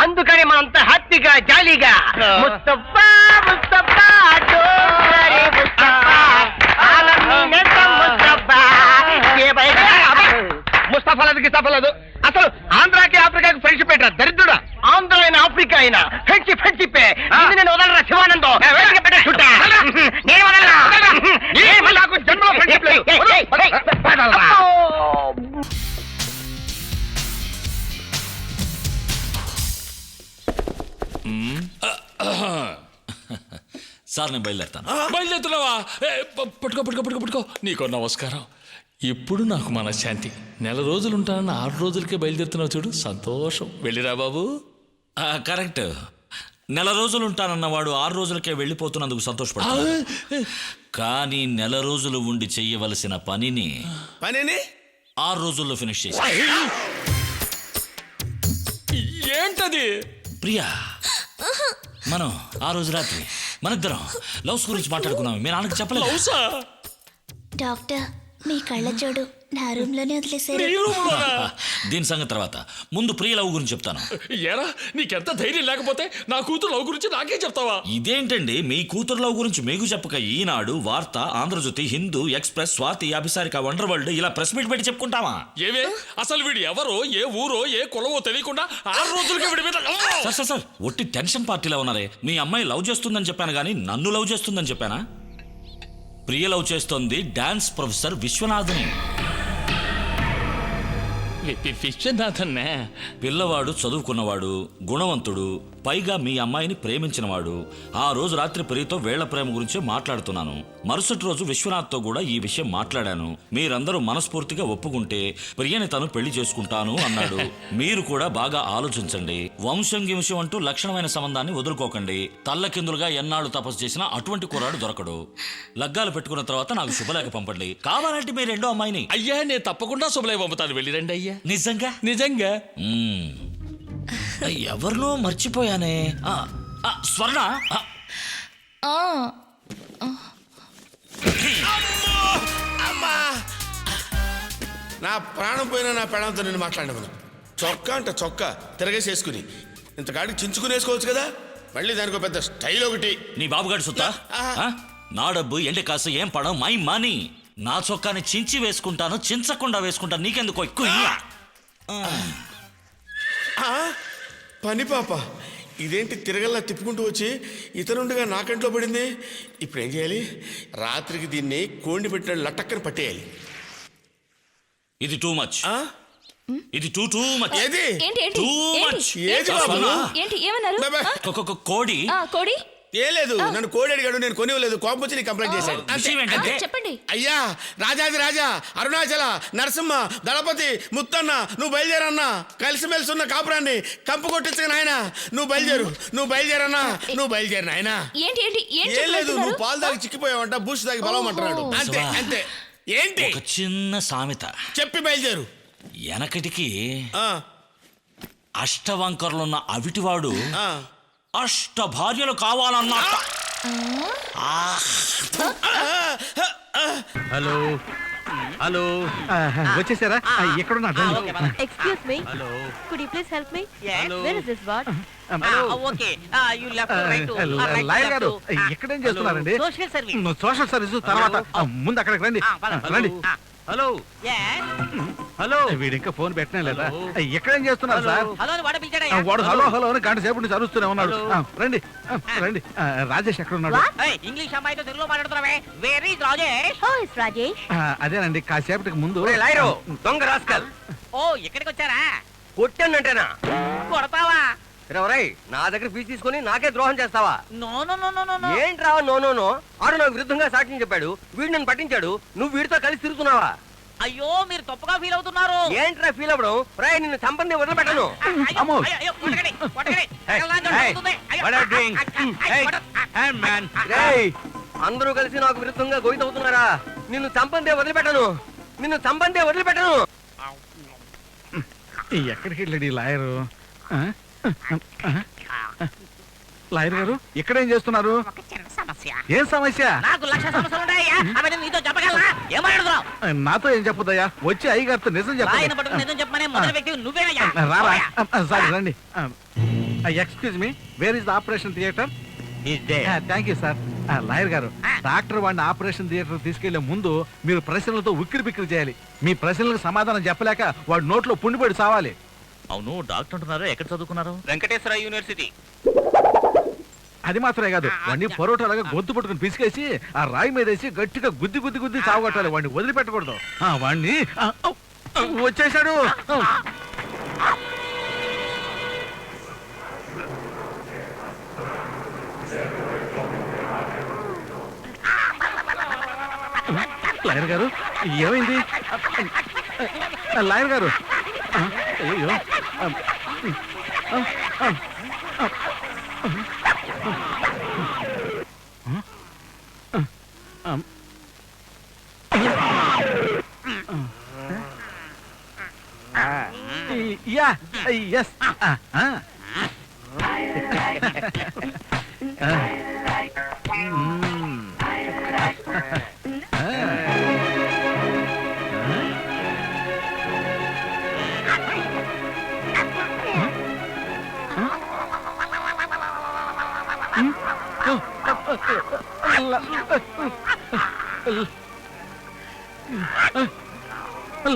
అందుకని మనంతా హ్యాపీగా జాలీగా ముస్తఫా ముస్తఫా డోరే ముస్తఫా ముస్తఫా లేదు గిస్తఫా లేదు. అసలు ఆంధ్రాకి ఆఫ్రికాకి ఫ్రెండ్షిప్ ఏంట్రా దరిద్రుడా? ఆంధ్ర అయినా ఆఫ్రికా అయినా ఫ్రెండ్షిప్ ఫ్రెండ్షిప్. నేను వదలరా శివానందం. నేను వదలరా. నాకు జన్మలో ఫ్రెండ్షిప్ లేదు. సార్ నేను బయలుదేరుతాను. బయలుదేరుతున్నావా? పట్టుకో పట్టుకో పట్టుకో పట్టుకో. నీకో నమస్కారం. ఇప్పుడు నాకు మనశ్శాంతి. 4 రోజులు ఉంటానన్న 6 రోజులకే బయలుదేరుతున్నావు చూడు, సంతోషం. వెళ్ళిరా బాబు. కరెక్ట్. 4 రోజులు ఉంటానన్నవాడు 6 రోజులకే వెళ్ళిపోతున్నందుకు సంతోషపడతాడు. కానీ 4 రోజులు ఉండి చెయ్యవలసిన పనిని 6 రోజుల్లో ఫినిష్ చేసి. ఏంటది? ప్రియా, మనం ఆ రోజు రాత్రి మనిద్దరం లవ్స్ గురించి మాట్లాడుకున్నాం. మీ నాన్నకి చెప్పలేదు. డాక్టర్, మీ కళ్ళ చూడు నా రూమ్ లోనే వదిలేసారు. దీని సంగతి తర్వాత, ముందు ప్రియ లవ్ గురించి చెప్తాను. ఏరా, నీకెంత ధైర్యం లేకపోతే నా కూతురు లవ్ గురించి నాకే చెప్తావా? ఇదేంటండి, మీ కూతురు లవ్ గురించి మీకు చెప్పక Eenadu, Vaartha, Andhra Jyothy, Hindu, Express, Swathi, Abhisarika, Wonder World ఇలా ప్రెస్ మీట్ పెట్టి చెప్పుకుంటావా? ఏవే అసలు వీడు ఎవరో, ఏ ఊరో, ఏ కులవో తెలియకుండా 6 రోజులకే వీడి మీద. సార్ ఒట్టి టెన్షన్ పార్టీలో ఉన్నారే. మీ అమ్మాయి లవ్ చేస్తుందని చెప్పాను కానీ నన్ను లవ్ చేస్తుందని చెప్పానా? ప్రియ లవ్ చేస్తోంది డాన్స్ ప్రొఫెసర్ విశ్వనాథ్ని. విశ్వనాథన్నే. పిల్లవాడు చదువుకున్నవాడు, గుణవంతుడు, పైగా మీ అమ్మాయిని ప్రేమించినవాడు. ఆ రోజు రాత్రి ప్రియతో వేళ్ల ప్రేమ గురించే మాట్లాడుతున్నాను. మరుసటి రోజు విశ్వనాథ్తో కూడా ఈ విషయం మాట్లాడాను. మీరందరూ మనస్ఫూర్తిగా ఒప్పుకుంటే ప్రియని తను పెళ్లి చేసుకుంటాను అన్నాడు. మీరు కూడా బాగా ఆలోచించండి. వంశం గింశం అంటూ లక్షణమైన సంబంధాన్ని వదులుకోకండి. తల్లకిందులుగా ఎన్నాళ్ళు తపస్సు చేసినా అటువంటి కుర్రాడు దొరకడు. లగ్గాలు పెట్టుకున్న తర్వాత నాకు శుభలేఖ పంపండి. కావాలంటే మీ రెండో అమ్మాయిని. అయ్యా, నేను తప్పకుండా శుభలేఖ పంపుతాను. వెళ్ళిరండి అయ్యా. నిజంగా? నిజంగా. ఎవరినో మర్చిపోయానే. స్వర్ణ, అమ్మా! నా ప్రాణం పోయినా నా ప్రాణంతో నేను మాట్లాడమను. చొక్కా అంట చొక్కా తిరగేసేసుకుని ఇంతకాడికి చించుకుని వేసుకోవచ్చు కదా. మళ్ళీ దానికి ఒక పెద్ద స్టైల్ ఒకటి. నీ బాబుగాడు సుత్తా నా డబ్బు ఎండి కాసు ఏం పడవు మై మనీ. నా చొక్కాని చించి వేసుకుంటాను, చించకుండా వేసుకుంటాను. నీకెందుకు ఎక్కువ పని పాప ఇదేంటి తిరగల్లా తిప్పుకుంటూ వచ్చి ఇతరుండగా నా కంట్లో పడింది. ఇప్పుడు ఏం చేయాలి? రాత్రికి దీన్ని కోండి పెట్టిన లటక్కని పట్టేయాలి. ఇది టూ మచ్. ఇది టూ మచ్. ఏది టూ మచ్. ఏంటి ఏమన్నారు? కోడి కోడి ఏం లేదు, నన్ను కోడి అడిగాడు, నేను కొనివ్వలేదు. కోపం వచ్చి నీ కంప్లైంట్ చేశాడు. చెప్పండి. అయ్యా రాజాది రాజా, అరుణాచల, నరసింహ, దళపతి, ముత్తన్న, నువ్వు బయలుదేరన్నా. కలిసిమెలిసి ఉన్న కాపురాన్ని కంపు కొట్టించు నాయన. నువ్వు బయలుదేరన్నా. నువ్వు బయలుదేరు నాయన. ఏం లేదు, నువ్వు పాలు తాగి చిక్కిపోయావంట, బూస్ట్ తాగి బలవమంటున్నాడు. అంతే అంతే. ఏంటి? ఒక చిన్న సామెత చెప్పి బయలుదేరు. వెనకటికి అష్టవంకర్లున్న అవిటివాడు అష్ట భార్యలు కావాలన్నా. హలో హలో వచ్చేసారా? ఎక్కడున్నా? Excuse me, could you please help me? Where is this ward? Okay you left right lawyer గారు ఎక్కడేం చేస్తున్నారండి? Social service. సోషల్ సర్వీస్ తర్వాత ముందు అక్కడికి రండి. రండి. హలో హలో, వీడు ఇంకా ఫోన్ పెట్టనే లేదా? ఎక్కడేం చేస్తున్నారు సార్? వాడు హలో హలో అని గంట సేపు నుంచి అరుస్తూనే ఉన్నాడు. రండి రండి. రాజేష్ ఎక్కడ ఉన్నాడు? ఇంగ్లీష్ అమ్మాయితో తెలుగులో మాట్లాడుతున్నావే. Where is Rajesh? How is Rajesh? అదేనండి, కాసేపటికి ముందు. దొంగ రాస్కల్. ఓ ఇక్కడికి వచ్చారా? కొట్టానంటేనా? కొడతావా? నా దగ్గర ఫీజు తీసుకుని నాకే ద్రోహం చేస్తావా? No no no no no. ఏంట్రా నో నో నో? ఆడు నాకు విరుద్ధంగా సాక్ష్యం చెప్పాడు, వీడు నన్ను పట్టించాడు, నువ్వు వీడితో కలిసి తిరుగుతున్నావా? అయ్యో మీరు తప్పుగా ఫీల్ అవుతున్నారు. ఏంట్రా ఫీల్ అవ్వడం? రాయ్, నిన్ను చంపంది వదిలిపెట్టను. అందరూ కలిసి నాకు విరుద్ధంగా గోయితవుతున్నారా? నిన్ను చంపందే వదిలిపెట్టను. ఎక్కడికి వెళ్ళాడు ఈ లాయరు? లాయర్ గారు ఇక్కడేం చేస్తున్నారు? ఏం సమస్య? నాకు 1,00,000 సమస్యలు ఉన్నాయా? అవన్నీ నీతో చెప్పగలరా? ఏం మాట్లాడుతున్నావు? నాతో ఏం చెప్పదయ్యా, వచ్చి అయ్యగారితో నిజం ఆయన పట్టుకుని నిజం చెప్పమనే మొదటి వ్యక్తి నువ్వేనయ్యా. రారా. సారీ రండి. Excuse me, where is the operation theatre? Thank you sir. Lawyer గారు, డాక్టర్ వాడిని ఆపరేషన్ థియేటర్ తీసుకెళ్లే ముందు మీరు ప్రశ్నలతో ఉక్కిరి బిక్కిరి చేయాలి. మీ ప్రశ్నలకు సమాధానం చెప్పలేక వాడు నోట్లో పుండిపడి సావాలి. అవును, డాక్టర్ అంటున్నారు, ఎక్కడ చదువుకున్నారు? వెంకటేశ్వర యూనివర్సిటీ. అది మాత్రమే కాదు, వాడిని పరోటాలాగా గొంతు పట్టుకుని పిసికేసి ఆ రాయి మీద వేసి గట్టిగా గుద్ది చావగొట్టాలి. వాడిని వదిలిపెట్టకూడదు. వాడిని వచ్చేసాడు. లాయర్ గారు ఏమైంది? లాయర్ గారు అయ్యో, yeah, yes.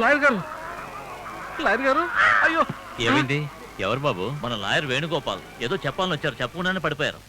లాయర్ గారు అయ్యో, ఏమైంది? ఎవరు బాబు? మన లాయర్ వేణుగోపాల్ ఏదో చెప్పాలని వచ్చారు, చెప్పకుండానే పడిపోయారు.